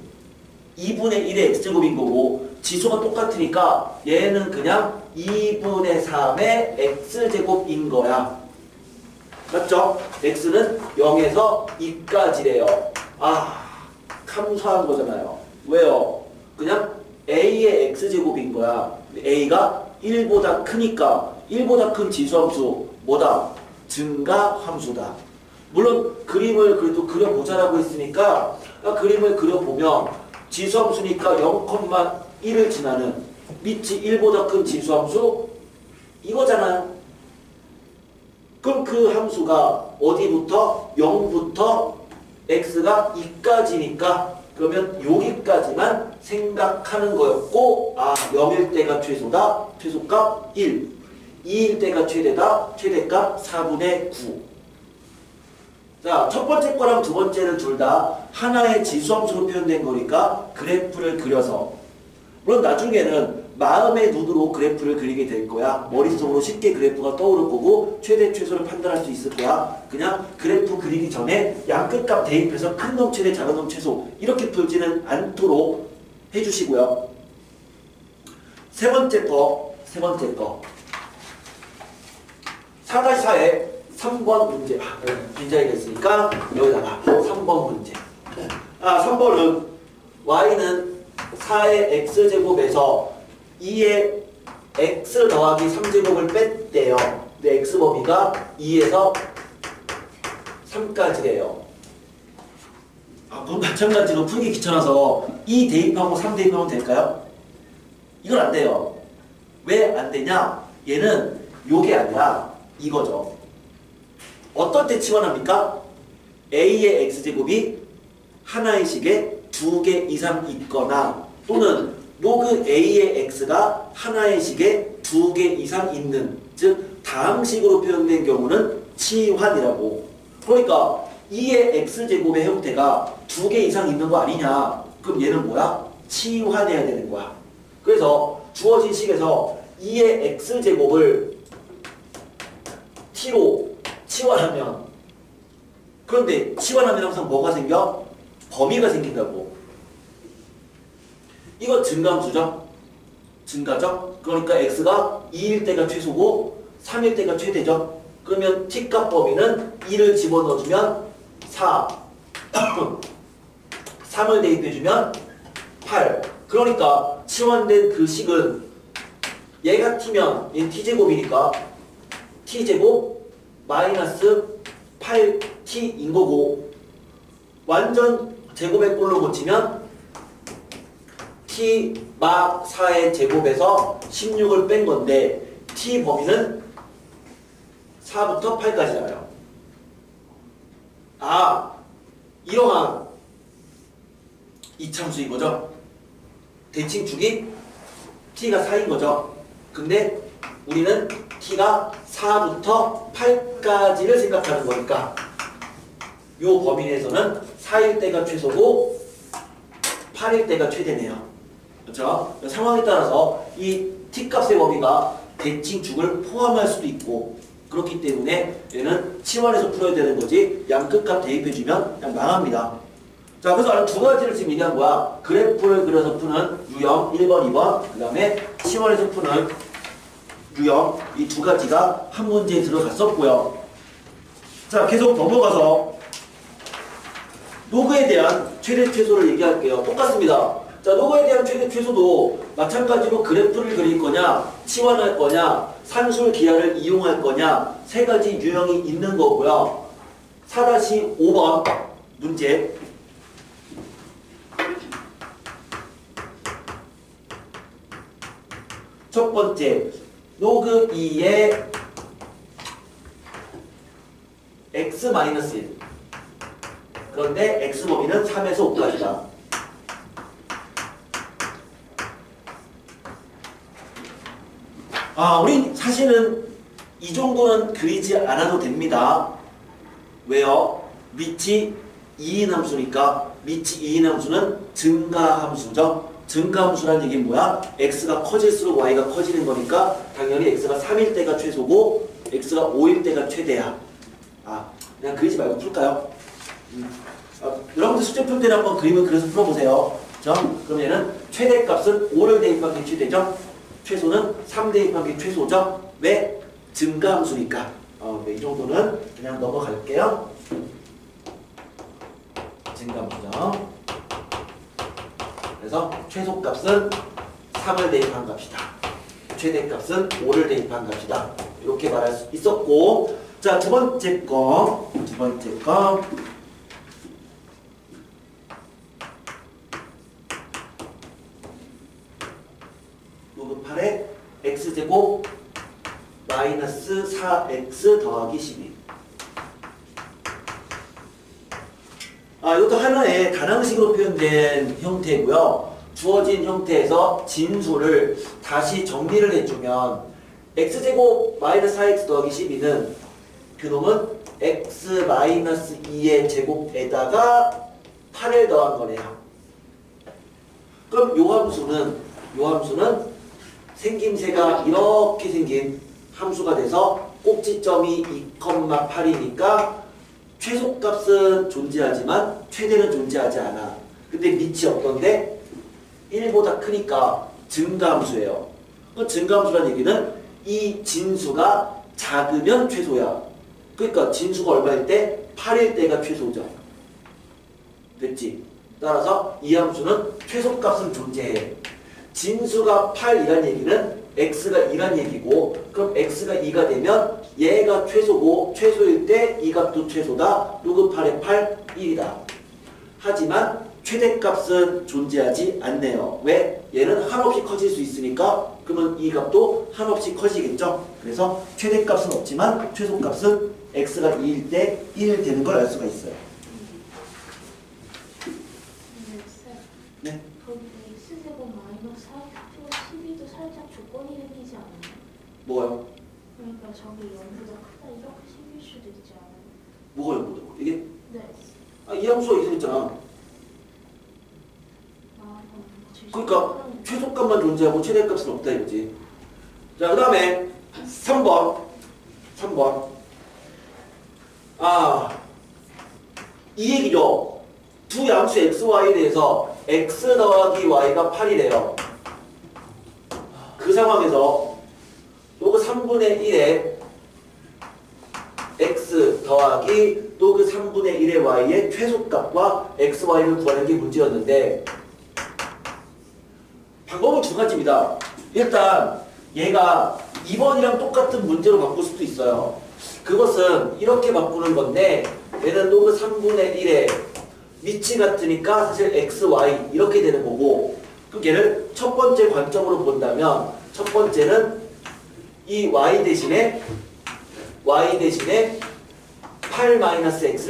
2분의 1의 x제곱인 거고, 지수가 똑같으니까 얘는 그냥 2분의 3의 x제곱인 거야. 맞죠? x는 0에서 2까지래요. 감소한 거잖아요. 왜요? 그냥 a의 x제곱인 거야. a가 1보다 크니까 1보다 큰 지수함수 뭐다? 증가함수다. 물론 그림을 그래도 그려보자라고 했으니까 그림을 그려보면 지수함수니까 0,1을 지나는 밑이 1보다 큰 지수함수 이거잖아요. 그럼 그 함수가 어디부터? 0부터 x가 2까지니까 그러면 여기까지만 생각하는 거였고 0일 때가 최소다. 최소값 1. 2일 때가 최대다. 최대값 4분의 9. 자, 첫 번째 거랑 두 번째는 둘 다 하나의 지수함수로 표현된 거니까 그래프를 그려서, 물론 나중에는 마음의 눈으로 그래프를 그리게 될 거야. 머릿속으로 쉽게 그래프가 떠오를 거고 최대 최소를 판단할 수 있을 거야. 그냥 그래프 그리기 전에 양끝값 대입해서 큰 놈 최대 작은 놈 최소 이렇게 풀지는 않도록 해주시고요. 세 번째 거 4-4에 3번 문제. 빈자리가 있으니까 여기다가 3번 문제. 3번은 y는 4의 x제곱에서 2의 x 더하기 3제곱을 뺐대요. 근데 x범위가 2에서 3까지래요. 그럼 마찬가지로 풀기 귀찮아서 2 대입하고 3 대입하면 될까요? 이건 안 돼요. 왜 안 되냐? 얘는 요게 아니라 이거죠. 어떨 때 치환합니까? a의 x제곱이 하나의 식에 2개 이상 있거나 또는 로그 a의 x가 하나의 식에 2개 이상 있는, 즉 다항식으로 표현된 경우는 치환이라고. 그러니까 2의 x제곱의 형태가 2개 이상 있는 거 아니냐. 그럼 얘는 뭐야? 치환해야 되는 거야. 그래서 주어진 식에서 2의 x제곱을 t로 치환하면, 그런데 치환하면 항상 뭐가 생겨? 범위가 생긴다고. 이거 증가함수죠? 증가죠? 그러니까 x가 2일 때가 최소고 3일 때가 최대죠? 그러면 t값 범위는 2를 집어넣어주면 4 3을 대입해주면 8. 그러니까 치환된 그 식은 얘가 t면 얘는 t제곱이니까 t제곱 마이너스 8t인 거고, 완전 제곱의 꼴로 고치면 t 막 4의 제곱에서 16을 뺀 건데 t 범위는 4부터 8까지잖아요. 아, 이러한 이참수인 거죠. 대칭축이 t가 4인 거죠. 근데 우리는 t가 4부터 8까지를 생각하는 거니까 이 범위 내에서는 4일 때가 최소고 8일 때가 최대네요. 그렇죠? 상황에 따라서 이 t값의 범위가 대칭축을 포함할 수도 있고, 그렇기 때문에 얘는 치환해서 풀어야 되는 거지 양끝값 대입해주면 그냥 망합니다. 자, 그래서 두 가지를 지금 얘기한 거야. 그래프를 그려서 푸는 유형 1번, 2번, 그 다음에 치환해서 푸는 유형, 이 두 가지가 한 문제에 들어갔었고요. 자, 계속 넘어가서 로그에 대한 최대 최소를 얘기할게요. 똑같습니다. 자, 로그에 대한 최대 최소도 마찬가지로 그래프를 그릴 거냐, 치환할 거냐, 산술 기하를 이용할 거냐, 세 가지 유형이 있는 거고요. 4-5번 문제. 첫 번째, 로그 2의 x-1. 그런데 x 범위는 3에서 5까지다. 우린 사실은 이 정도는 그리지 않아도 됩니다. 왜요? 밑이 2인 함수니까. 밑이 2인 함수는 증가함수죠. 증가함수란 얘기는 뭐야? x가 커질수록 y가 커지는 거니까 당연히 x가 3일 때가 최소고 x가 5일 때가 최대야. 그냥 그리지 말고 풀까요? 여러분들 숙제 풀 때는 한번 그림을 그려서 풀어보세요. 그렇죠? 그럼 얘는 최대값은 5를 대입한 게 최대죠? 최소는 3 대입한 게 최소죠? 왜? 증가함수니까. 네, 이 정도는 그냥 넘어갈게요. 증가함수죠. 그래서 최소값은 3을 대입한 값이다. 최대값은 5를 대입한 값이다. 이렇게 말할 수 있었고, 자, 두 번째 거. 로그 8에 x제곱 마이너스 4x 더하기 12. 이것도 하나의 단항식으로 표현된 형태고요. 주어진 형태에서 진수를 다시 정리를 해주면 x제곱 마이너스 4x 더하기 12는 그놈은 x 마이너스 2의 제곱에다가 8을 더한 거네요. 그럼 요 함수는 생김새가 이렇게 생긴 함수가 돼서 꼭지점이 2,8이니까 최소값은 존재하지만 최대는 존재하지 않아. 근데 밑이 어떤데? 1보다 크니까 증가함수예요. 그 증가함수란 얘기는 이 진수가 작으면 최소야. 그러니까 진수가 얼마일 때? 8일 때가 최소죠. 됐지? 따라서 이 함수는 최소값은 존재해. 진수가 8이란 얘기는 x가 2란 얘기고, 그럼 x가 2가 되면 얘가 최소고 최소일 때 이 값도 최소다. 로그 8의 8, 1이다. 하지만 최대값은 존재하지 않네요. 왜? 얘는 한없이 커질 수 있으니까 그러면 이 값도 한없이 커지겠죠. 그래서 최대값은 없지만 최소값은 x가 2일 때 1 되는 걸 알 수가 있어요. 네? 거기 x제곱 마이너스 4 12도 살짝 조건이 생기지 않나요? 뭐요? 그러니까 저기 0보다 크다 이렇게 생길 수도 있지 않아요? 뭐가 이거다? 이게 네. 이 함수가 이렇게 있잖아. 아, 그러니까 최소값만 존재하고 최대값은 없다 이거지. 자, 그 다음에 3번. 이 얘기죠. 두 양수 x, y에 대해서 x 더하기 y가 8이래요. 그 상황에서 요거 3분의 1에 x 더하기 또 그 3분의 1의 y의 최소값과 x, y를 구하는 게 문제였는데 방법은 두 가지입니다. 일단 얘가 2번이랑 똑같은 문제로 바꿀 수도 있어요. 그것은 이렇게 바꾸는 건데 얘는 로그 3분의 1의 위치 같으니까 사실 x, y 이렇게 되는 거고 그럼 얘를 첫 번째 관점으로 본다면 첫 번째는 이 y 대신에 8-x를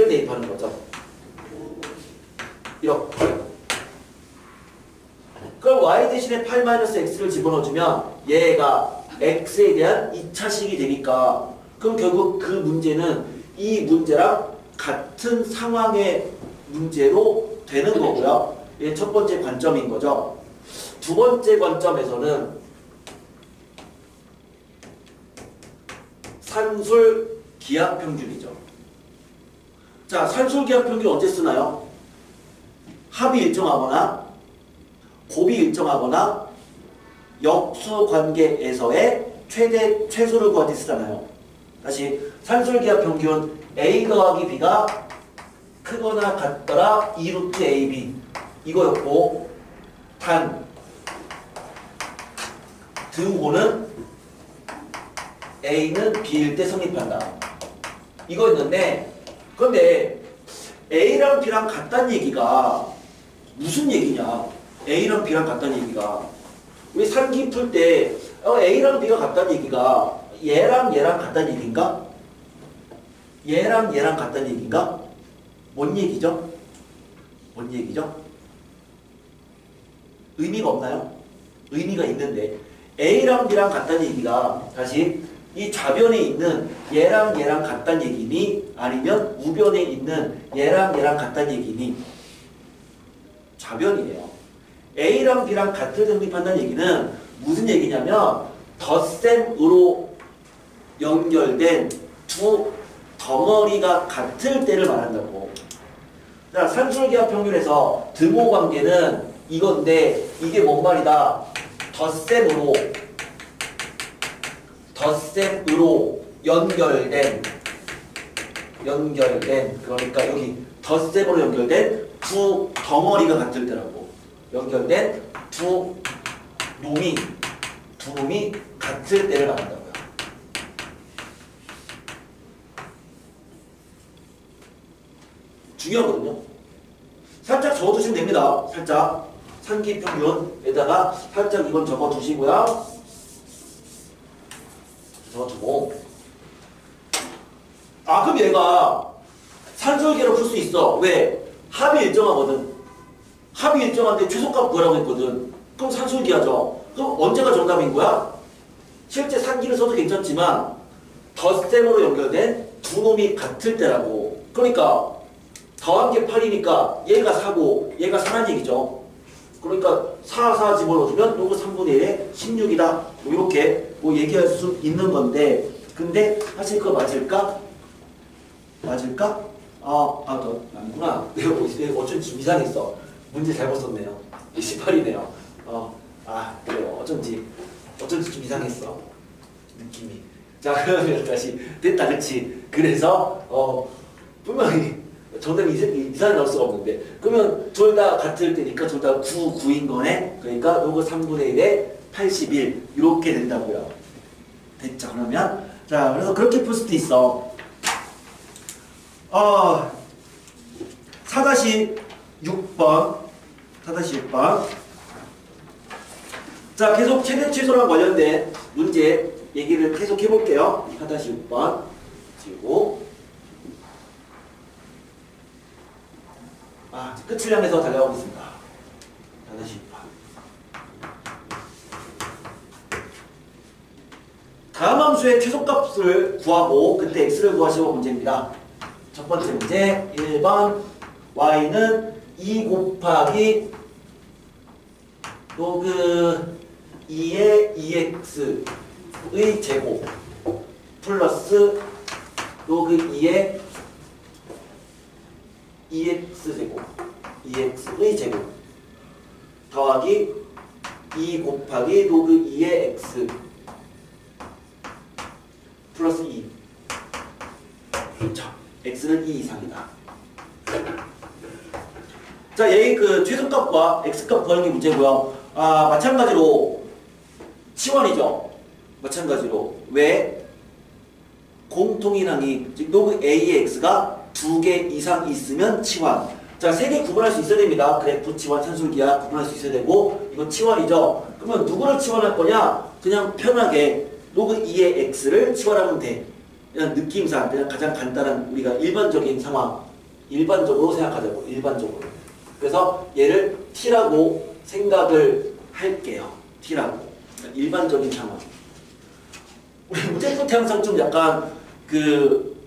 대입하는 거죠. 이렇게. 그럼 y 대신에 8-x를 집어넣어주면 얘가 x에 대한 2차식이 되니까 그럼 결국 그 문제는 이 문제랑 같은 상황의 문제로 되는 거고요. 이게 첫 번째 관점인 거죠. 두 번째 관점에서는 산술 기하평균이죠. 자, 산술 기하평균 언제 쓰나요? 합이 일정하거나 곱이 일정하거나 역수 관계에서의 최소를 구할 때 쓰잖아요. 다시 산술기하평균 a 더하기 b가 크거나 같더라 2루트 ab 이거였고 단 등호는 a는 b일 때 성립한다 이거였는데 그런데 a랑 b랑 같다는 얘기가 무슨 얘기냐? a랑 b랑 같다는 얘기가 우리 산기 풀 때 a랑 b가 같다는 얘기가 얘랑 얘랑 같다는 얘기인가? 얘랑 얘랑 같다는 얘기인가? 뭔 얘기죠? 뭔 얘기죠? 의미가 없나요? 의미가 있는데 A랑 B랑 같다는 얘기가 다시 이 좌변에 있는 얘랑 얘랑 같다는 얘기니 아니면 우변에 있는 얘랑 얘랑 같다는 얘기니 좌변이에요. A랑 B랑 같을 성립한다는 얘기는 무슨 얘기냐면 덧셈으로 연결된 두 덩어리가 같을 때를 말한다고. 자, 산술기하평균에서 등호 관계는 이건데 이게 뭔 말이다? 덧셈으로 연결된 그러니까 여기 덧셈으로 연결된 두 덩어리가 같을 때라고. 연결된 두 놈이 같을 때를 말한다고요. 중요하거든요. 살짝 적어두시면 됩니다. 살짝 산기평균에다가 살짝 이건 적어두시고요. 적어두고 그럼 얘가 산술계로 풀 수 있어. 왜? 합이 일정하거든. 합이 일정한데 최소값 구하라고 했거든. 그럼 산술기하죠. 그럼 언제가 정답인 거야? 실제 산기를 써도 괜찮지만 덧셈으로 연결된 두 놈이 같을 때라고. 그러니까 더한 게 8이니까 얘가 4고 얘가 4란 얘기죠. 그러니까 4 집어넣어주면 요거 3분의 1에 16이다. 뭐 이렇게 뭐 얘기할 수 있는 건데 근데 사실 그거 맞을까? 너 아니구나. 내가 어쩐지 좀 이상했어. 문제 잘못 썼네요. 18이네요. 그래요. 어쩐지 좀 이상했어. 느낌이. 자, 그러면 다시 됐다, 그치? 그래서 분명히 정답이 이상이 나올 수가 없는데 그러면 둘 다 같을 때니까 둘 다 9인 거네. 그러니까 요거 3분의 1에 81 이렇게 된다고요. 됐죠? 그러면 자, 그래서 그렇게 풀 수도 있어. 4-6번 자, 계속 최대 최소랑 관련된 문제 얘기를 계속 해볼게요. 4-6번 지우고 끝을 향해서 달려가고 있습니다. 4-6번 다음 함수 함수의 최소값을 구하고 그때 x를 구하시고 문제입니다. 첫 번째 문제 1번 y는 2 곱하기 로그 2의 2x의 제곱 플러스 로그 2의 2x제곱 2x의 제곱 더하기 2 곱하기 로그 2의 x 플러스 2. 자, x는 2 이상이다. 자, 얘의 그 최소값과 x값 구하는 게 문제고요. 마찬가지로 치환이죠. 마찬가지로 왜 공통인항이 즉 로그 a의 x가 2개 이상 있으면 치환. 자, 3개 구분할 수 있어야 됩니다. 그래프 치환, 산술기하 구분할 수 있어야 되고 이건 치환이죠. 그러면 누구를 치환할 거냐? 그냥 편하게 로그 2의 x를 치환하면 돼. 그냥 느낌상 그냥 가장 간단한 우리가 일반적인 상황 일반적으로 생각하자고 일반적으로. 그래서 얘를 t라고 생각을 할게요. t라고 일반적인 상황. 우리 문제 풀 때 항상 좀 약간 그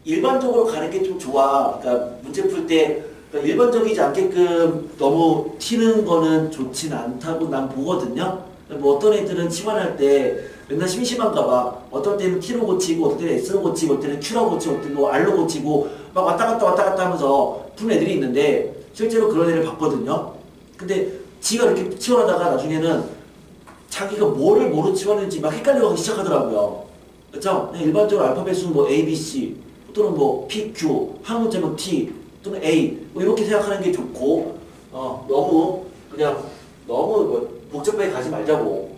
일반적으로 가는 게 좀 좋아. 그러니까 문제 풀 때 그러니까 일반적이지 않게끔 너무 튀는 거는 좋진 않다고 난 보거든요. 뭐 어떤 애들은 치환할 때 맨날 심심한가 봐. 어떤 때는 T로 고치고, 어떤 때는 S로 고치고, 어떤 때는 Q로 고치고, 어떤 때는 뭐 R로 고치고 막 왔다 갔다 하면서 푸는 애들이 있는데 실제로 그런 애를 봤거든요. 근데 지가 이렇게 치환하다가 나중에는 자기가 뭐로 치환했는지 막 헷갈려 가기 시작하더라고요. 그렇죠? 일반적으로 알파벳은 뭐 A, B, C 또는 뭐 P, Q, 한 문제면 T 또는 A 뭐 이렇게 생각하는 게 좋고 너무 뭐 복잡하게 가지 말자고.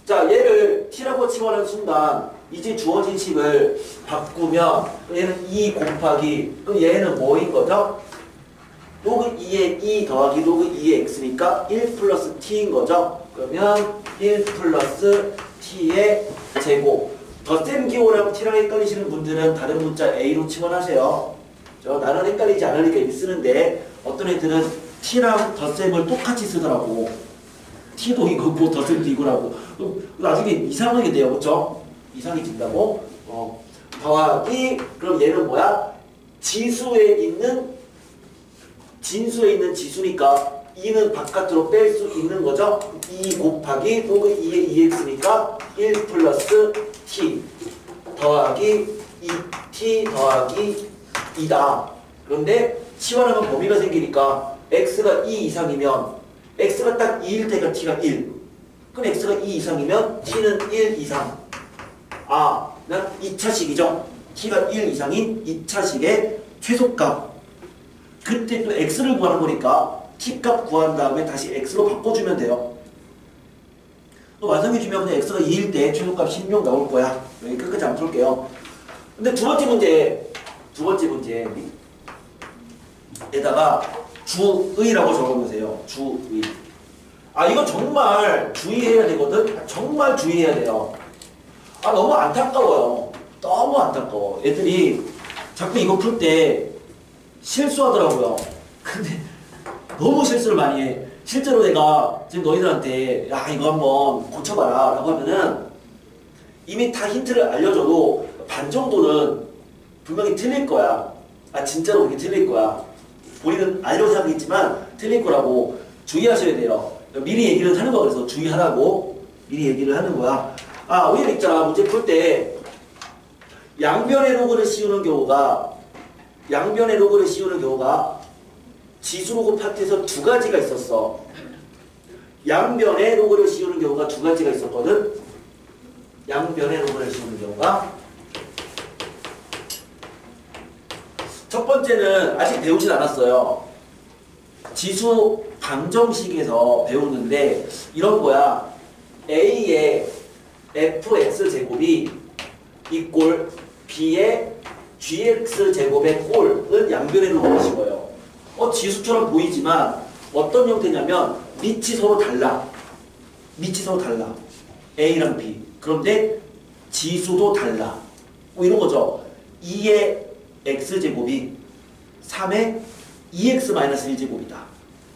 자, 얘를 t라고 치환하는 순간 이제 주어진 식을 바꾸면 얘는 2 곱하기 그럼 얘는 뭐인 거죠? 로그 2의 2 더하기 로그 2의 x니까 1 플러스 t인 거죠. 그러면 1 플러스 t의 제곱. 덧셈 기호랑 t랑 헷갈리시는 분들은 다른 문자 a로 치환하세요. 나는 헷갈리지 않으니까 이렇게 쓰는데 어떤 애들은 t랑 덧셈을 똑같이 쓰더라고. t도 이거고 덧셈도 이거라고. 나중에 이상하게 돼요. 그렇죠? 이상해진다고. 더하기 그럼 얘는 뭐야? 진수에 있는 지수니까 2는 바깥으로 뺄 수 있는 거죠. 2 곱하기 로그 2의 2x니까 1 플러스 t 더하기 2t 더하기 2다. 그런데 치환하면 범위가 생기니까 x가 2 이상이면 x가 딱 2일 때가 t가 1. 그럼 x가 2 이상이면 t는 1 이상. 난 2차식이죠. t가 1 이상인 2차식의 최소값. 그때 또 x를 구하는 거니까 t값 구한 다음에 다시 x로 바꿔주면 돼요. 또 완성해주면 그냥 x가 2일 때 최소값 16 나올 거야. 여기 끝까지 안 풀게요. 근데 두 번째 문제 에다가 주의라고 적어놓으세요. 주의. 이거 정말 주의해야 되거든. 정말 주의해야 돼요. 너무 안타까워요. 너무 안타까워. 애들이 자꾸 이거 풀 때 실수하더라고요. 근데 너무 실수를 많이 해. 실제로 내가 지금 너희들한테 야 이거 한번 고쳐봐라 라고 하면은 이미 다 힌트를 알려줘도 반 정도는 분명히 틀릴 거야. 진짜로 그게 틀릴 거야. 우리는 알려고 생각했지만 틀릴 거라고 주의하셔야 돼요. 미리 얘기를 하는 거야. 그래서 주의하라고 미리 얘기를 하는 거야. 우리는 있잖아. 문제 풀 때 양변의 로그를 씌우는 경우가 지수로그 파트에서 두 가지가 있었어. 양변의 로그를 씌우는 경우가 두 가지가 있었거든. 양변의 로그를 씌우는 경우가 첫 번째는 아직 배우진 않았어요. 지수 방정식에서 배우는데 이런 거야. A의 fx제곱이 이꼴 B의 gx제곱의 꼴은 양변의 로그를 씌워요. 지수처럼 보이지만 어떤 형태냐면 밑이 서로 달라. A랑 B. 그런데 지수도 달라. 이런 거죠. 2의 x제곱이 3의 2x-1제곱이다.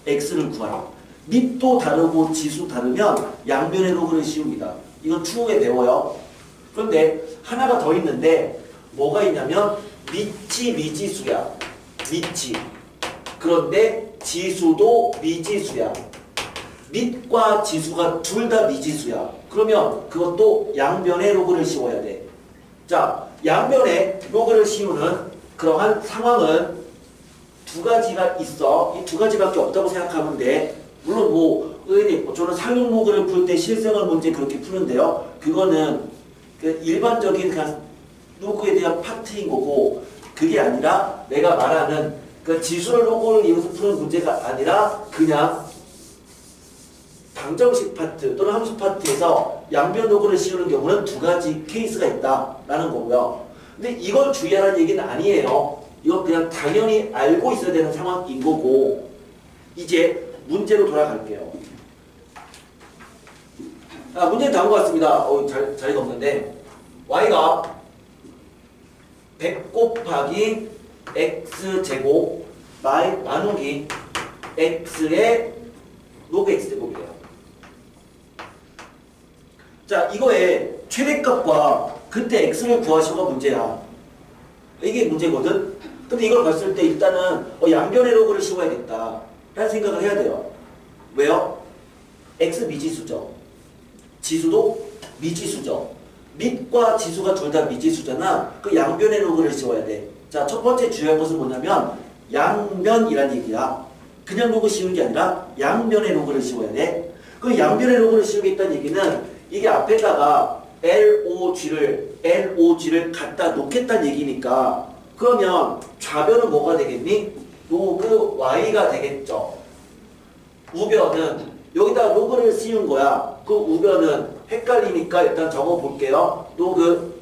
x를 구하라. 밑도 다르고 지수 다르면 양변의 로그를 씌웁니다. 이건 추후에 배워요. 그런데 하나가 더 있는데 뭐가 있냐면 미치 미지수야. 미치. 그런데 지수도 미지수야. 밑과 지수가 둘 다 미지수야. 그러면 그것도 양변에 로그를 씌워야 돼. 자, 양변에 로그를 씌우는 그러한 상황은 두 가지가 있어. 이 두 가지밖에 없다고 생각하면 돼. 물론 저는 상용 로그를 풀 때 실생활 문제 그렇게 푸는데요. 그거는 그 일반적인 그냥 로그에 대한 파트인 거고, 그게 아니라 내가 말하는 그 지수를 로그를 이용해서 푸는 문제가 아니라 그냥 방정식 파트 또는 함수 파트에서 양변 로그를 씌우는 경우는 두 가지 케이스가 있다라는 거고요. 근데 이걸 주의하라는 얘기는 아니에요. 이건 그냥 당연히 알고 있어야 되는 상황인 거고, 이제 문제로 돌아갈게요. 문제는 다음 것 같습니다. 자리가 없는데 y가 100 곱하기 x제곱 나누기 x의 로그 x제곱이래요. 자, 이거의 최대값과 그때 x를 구하시고가 문제야. 이게 문제거든. 근데 이걸 봤을 때 일단은 양변의 로그를 씌워야겠다 라는 생각을 해야 돼요. 왜요? x 미지수죠. 지수도 미지수죠. 밑과 지수가 둘 다 미지수잖아. 그 양변의 로그를 씌워야 돼. 자, 첫 번째 주요한 것은 뭐냐면 양변이란 얘기야. 그냥 로그 씌우는 게 아니라 양변의 로그를 씌워야 돼. 그 양변의 로그를 씌우겠다는 얘기는 이게 앞에다가 LOG를 갖다 놓겠다는 얘기니까, 그러면 좌변은 뭐가 되겠니? 로그 Y가 되겠죠. 우변은 여기다 로그를 씌운 거야. 그 우변은 헷갈리니까 일단 적어볼게요. 로그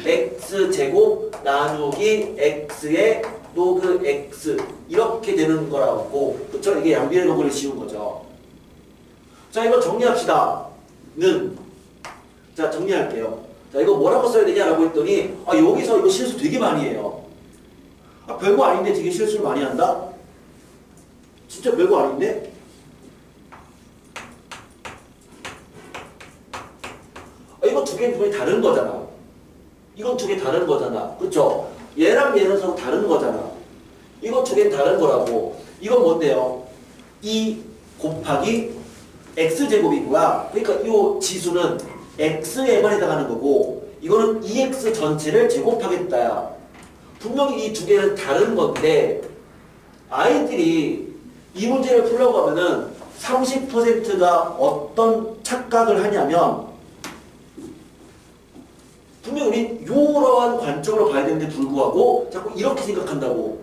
100x제곱 나누기 x의 로그 x 이렇게 되는 거라고. 그쵸? 이게 양변의 로그를 씌운 거죠. 자, 이거 정리합시다. 자, 정리할게요. 자, 이거 뭐라고 써야 되냐라고 했더니 여기서 이거 실수 되게 많이 해요. 별거 아닌데 되게 실수를 많이 한다? 진짜 별거 아닌데? 이거 두 개는 분명히 다른 거잖아. 이건 두 개 다른 거잖아. 그쵸? 얘랑 얘는 서로 다른 거잖아. 이거 두 개는 다른 거라고. 이건 뭔데요? 2 곱하기 x제곱이고요. 그러니까 이 지수는 x에만 해당하는 거고, 이거는 2x 전체를 제곱하겠다야. 분명히 이 두 개는 다른 건데, 아이들이 이 문제를 풀려고 하면은 30%가 어떤 착각을 하냐면, 분명히 우리 이러한 관점으로 봐야 되는데 불구하고 자꾸 이렇게 생각한다고.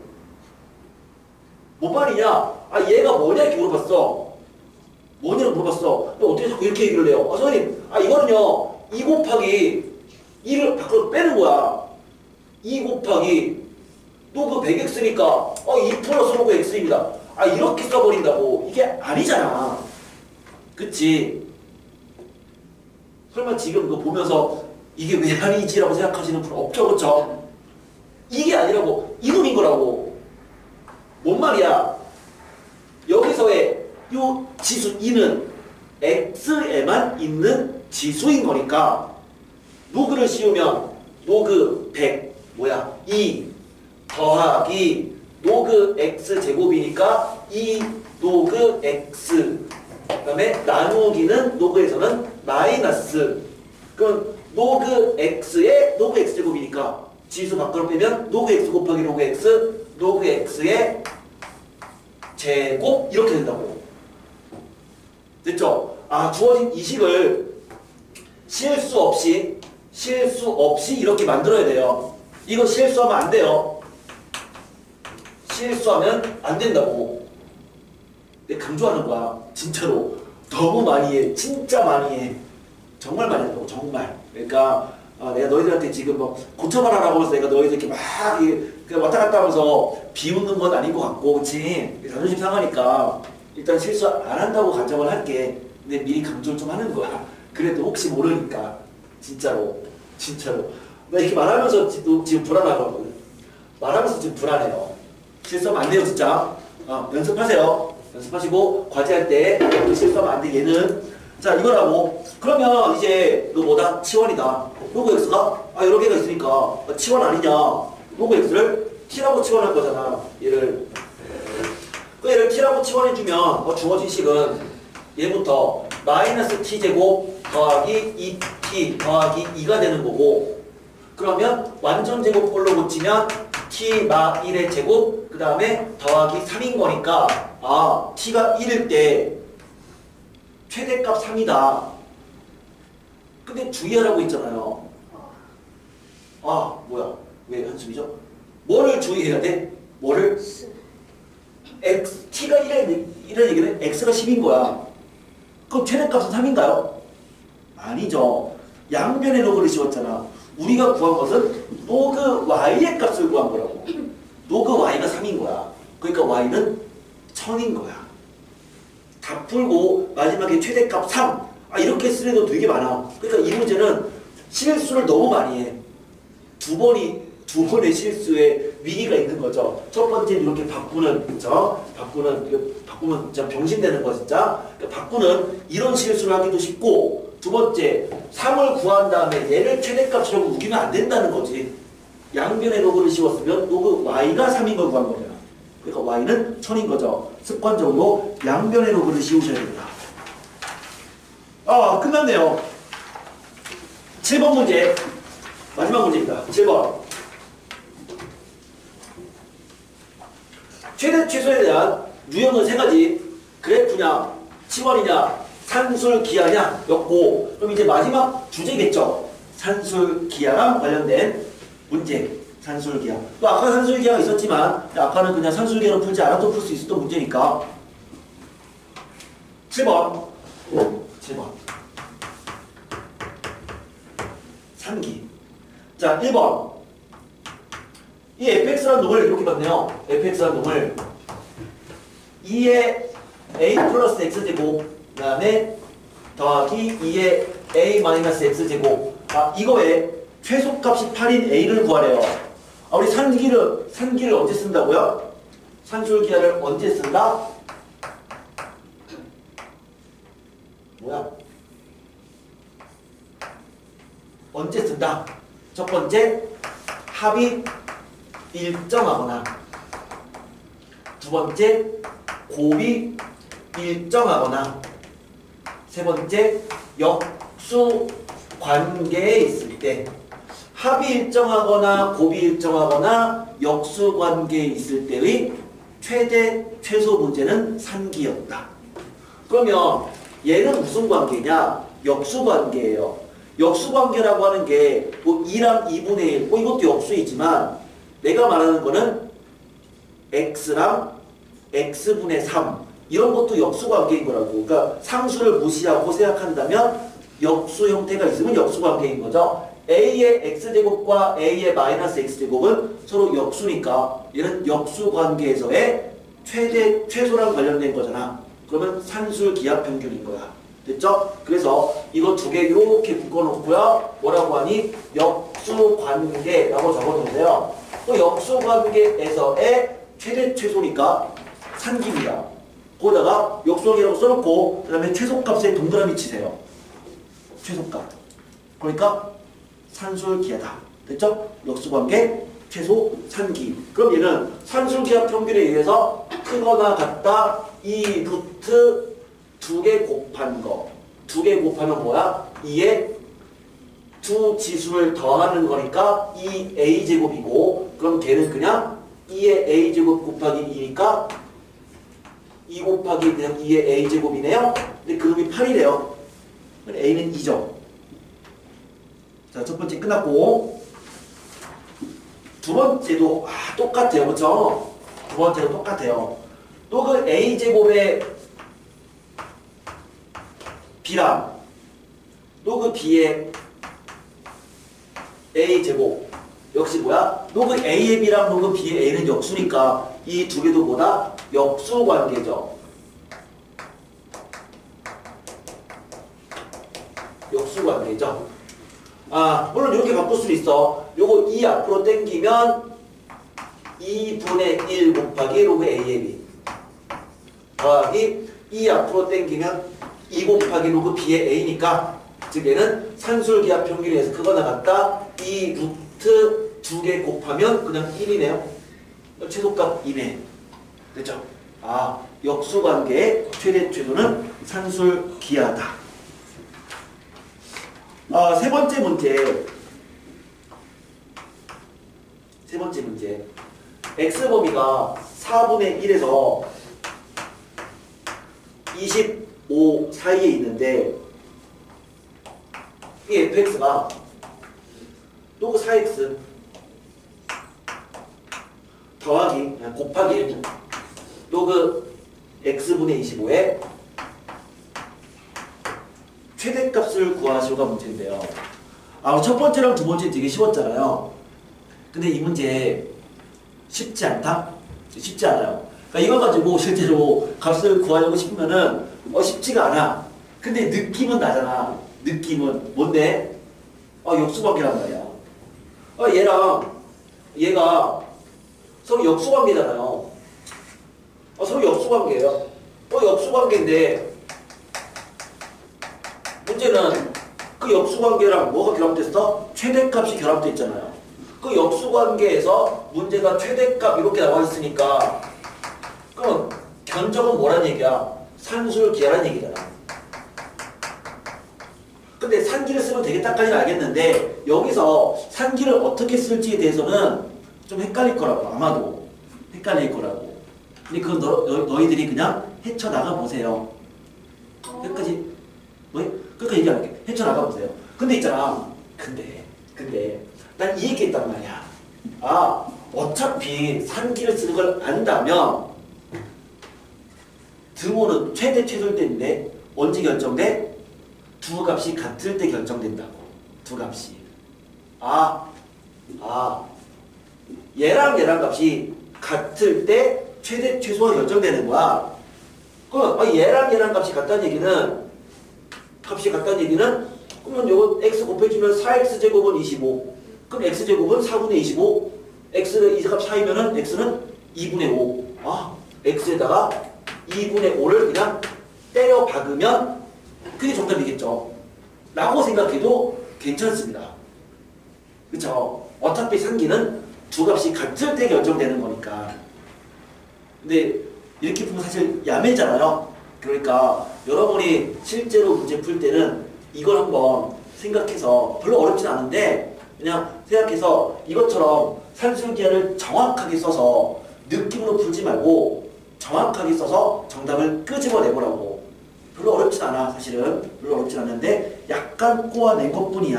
뭔 말이냐? 얘가 뭐냐 이렇게 물어봤어. 뭐냐고 물어봤어. 어떻게 자꾸 이렇게 얘기를 해요? 선생님, 이거는요 2 곱하기 2를 밖으로 빼는 거야. 2 곱하기 또 그 100x니까 2 플러스 로그 x입니다. 이렇게 써버린다고. 이게 아니잖아. 그치? 설마 지금 그거 보면서 이게 왜 아니지라고 생각하시는 분 없죠, 그쵸? 이게 아니라고. 이 놈인 거라고. 뭔 말이야? 여기서의 요 지수 2는 x에만 있는 지수인 거니까 로그를 씌우면 로그 100 2 더하기 로그 x 제곱이니까 2 로그 x, 그 다음에 나누기는 로그에서는 마이너스. 그럼 로그 x의 로그 x 제곱이니까 지수 밖으로 빼면 로그 x 곱하기 로그 x의 제곱 이렇게 된다고. 됐죠? 주어진 이 식을 실수 없이 이렇게 만들어야 돼요. 이거 실수하면 안 돼요. 실수하면 안 된다고. 내가 강조하는 거야. 진짜로. 너무 많이 해. 진짜 많이 해. 정말 많이 한다고. 정말. 그러니까 내가 너희들한테 지금 고쳐봐라라고 해서 내가 너희들 이렇게 막 왔다 갔다 하면서 비웃는 건 아닌 것 같고, 그치? 자존심 상하니까 일단 실수 안 한다고 가정을 할게. 근데 미리 강조를 좀 하는 거야. 그래도 혹시 모르니까. 진짜로. 나 이렇게 말하면서 지금 불안하거든. 말하면서 지금 불안해요. 실수하면 안 돼요, 진짜. 연습하세요. 연습하시고 과제할 때 실수하면 안 돼. 얘는 자, 이거라고. 그러면 이제 너 뭐다? 치환이다. 로그 x가 여러 개가 있으니까 치환 아니냐? 로그 x를 t라고 치환할 거잖아. 얘를 t라고 치환해주면 주어진 식은 얘부터 마이너스 t제곱 더하기 2t 더하기 2가 되는 거고, 그러면 완전 제곱꼴로 고치면 t 마 1의 제곱 그 다음에 더하기 3인 거니까 t가 1일 때 최대값 3이다. 근데 주의하라고 했잖아요. 뭐야? 왜 한숨이죠? 뭐를 주의해야 돼? 뭐를? t가 1의 얘기는 x가 10인 거야. 그럼 최대값은 3인가요? 아니죠. 양변의 로그를 씌웠잖아. 우리가 구한 것은 로그 y의 값을 구한 거라고. 로그 y가 3인 거야. 그러니까 y는 1000인 거야. 다 풀고 마지막에 최대값 3. 이렇게 쓰는 거 되게 많아. 그러니까 이 문제는 실수를 너무 많이 해. 두 번의 실수에 위기가 있는 거죠. 첫 번째는 이렇게 바꾸면 진짜 병신되는 거 진짜. 그러니까 바꾸는 이런 실수를 하기도 쉽고, 두 번째 3을 구한 다음에 얘를 최대값이라고 우기면 안 된다는 거지. 양변의 로그를 씌웠으면 로그 y가 3인 걸 구한 거잖아. 그러니까 y는 1000인 거죠. 습관적으로 양변의 로그를 씌우셔야 됩니다. 끝났네요. 7번 문제. 마지막 문제입니다. 7번. 최대 최소에 대한 유형은 세 가지. 그래프냐, 치환이냐, 산술기하냐 였고, 그럼 이제 마지막 주제겠죠. 산술기하랑 관련된 문제. 산술기하. 또 아까 산술기하가 있었지만 아까는 그냥 산술기하로 풀지 않아도 풀 수 있었던 문제니까. 7번. 7번. 3기. 자, 1번. 이 fx라는 놈을 이렇게 봤네요. fx라는 놈을 2의 a 플러스 x제곱 그 다음에 더하기 2의 a 마이너스 x제곱. 이거에 최소값이 8인 a를 구하래요. 우리 산기를 언제 쓴다고요? 산술기하를 언제 쓴다? 뭐야? 언제 쓴다? 첫 번째, 합이 일정하거나, 두 번째, 곱이 일정하거나, 세 번째, 역수 관계에 있을 때. 합이 일정하거나 곱이 일정하거나 역수 관계에 있을 때의 최대 최소 문제는 산기였다. 그러면 얘는 무슨 관계냐? 역수 관계예요. 역수 관계라고 하는 게 뭐 2랑 2분의 1, 이것도 역수이지만 내가 말하는 거는 x랑 x분의 3 이런 것도 역수 관계인 거라고. 그러니까 상수를 무시하고 생각한다면 역수 형태가 있으면 역수 관계인 거죠. a의 x제곱과 a의 마이너스 x제곱은 서로 역수니까 얘는 역수 관계에서의 최소랑 관련된 거잖아. 그러면 산술 기하 평균인 거야. 됐죠? 그래서 이거 두 개 이렇게 묶어놓고요. 뭐라고 하니? 역수 관계라고 적어놓으세요. 또 역수 관계에서의 최대 최소니까 산기입니다. 거기다가 역수 관계라고 써놓고 그 다음에 최소값에 동그라미 치세요. 최소값. 그러니까 산술기하다. 됐죠? 역수관계, 최소, 산기. 그럼 얘는 산술기하 평균에 의해서 크거나 같다. 이 루트 2개 곱한 거. 2개 곱하면 뭐야? 2에 두 지수를 더하는 거니까 2a제곱이고, 그럼 걔는 그냥 2의 a제곱 곱하기 2니까 2 곱하기 그냥 2의 a제곱이네요. 근데 그놈이 8이래요. a는 2죠. 자, 첫 번째 끝났고, 두 번째도 똑같아요. 그렇죠? 두 번째도 똑같아요. 또 그 a제곱의 b랑 또 그 b의 a제곱 역시 뭐야? 또 그 a의 b랑 또 그 b의 a는 역수니까 이 두 개도 뭐다? 역수 관계죠. 역수 관계죠. 물론 이렇게 바꿀 수 있어. 요거 2 앞으로 당기면 2분의 1 곱하기 로그 a의 b 더하기 2 앞으로 당기면 2 곱하기 로그 b의 a니까 즉 얘는 산술기하 평균에 의해서 그거 나갔다. 이 루트 2개 곱하면 그냥 1이네요. 최소값 2네. 됐죠? 아, 역수관계의 최대 최소는 산술기하다. 세 번째 문제. x범위가 4분의 1에서 25 사이에 있는데 이 fx가 로그 4x 더하기 곱하기 1 로그 x분의 25의 최대값을 구하시오가 문제인데요. 첫 번째랑 두 번째 되게 쉬웠잖아요. 근데 이 문제 쉽지 않다? 쉽지 않아요. 그러니까 이거 가지고 실제로 값을 구하려고 싶으면은 쉽지가 않아. 근데 느낌은 나잖아. 느낌은 뭔데? 역수관계란 말이야. 얘랑 얘가 서로 역수관계잖아요. 서로 역수관계예요. 역수관계인데 문제는 그 역수관계랑 뭐가 결합됐어? 최대값이 결합돼 있잖아요. 그 역수관계에서 문제가 최대값 이렇게 나와 있으니까 그럼 견적은 뭐란 얘기야? 산술기하란 얘기잖아. 근데 산기를 쓰면 되겠다까지는 알겠는데 여기서 산기를 어떻게 쓸지에 대해서는 좀 헷갈릴 거라고. 아마도 헷갈릴 거라고. 근데 그건 너희들이 그냥 헤쳐나가 보세요. 끝까지 얘기 안 할게. 헤쳐나가 보세요. 근데 있잖아. 근데 난 이 얘기했단 말이야. 어차피 산기를 쓰는 걸 안다면 등호는 최대 최소일 때인데 언제 결정돼? 두 값이 같을 때 결정된다고. 두 값이. 얘랑 값이 같을 때 최대 최소가 결정되는 거야. 그럼 얘랑 값이 같다는 얘기는 그러면 요거 x 곱해주면 4x제곱은 25. 그럼 x제곱은 4분의 25. x는 이 값 사이면은 x는 2분의 5. x에다가 2분의 5를 그냥 때려 박으면 그게 정답이겠죠. 라고 생각해도 괜찮습니다. 그쵸? 어차피 산기는 두 값이 같을 때 결정되는 거니까. 근데 이렇게 보면 사실 야매잖아요. 그러니까 여러분이 실제로 문제 풀 때는 이걸 한번 생각해서 별로 어렵진 않은데 그냥 생각해서 이것처럼 산술기하를 정확하게 써서 느낌으로 풀지 말고 정확하게 써서 정답을 끄집어내보라고. 별로 어렵진 않아. 사실은 별로 어렵진 않은데 약간 꼬아낸 것뿐이야.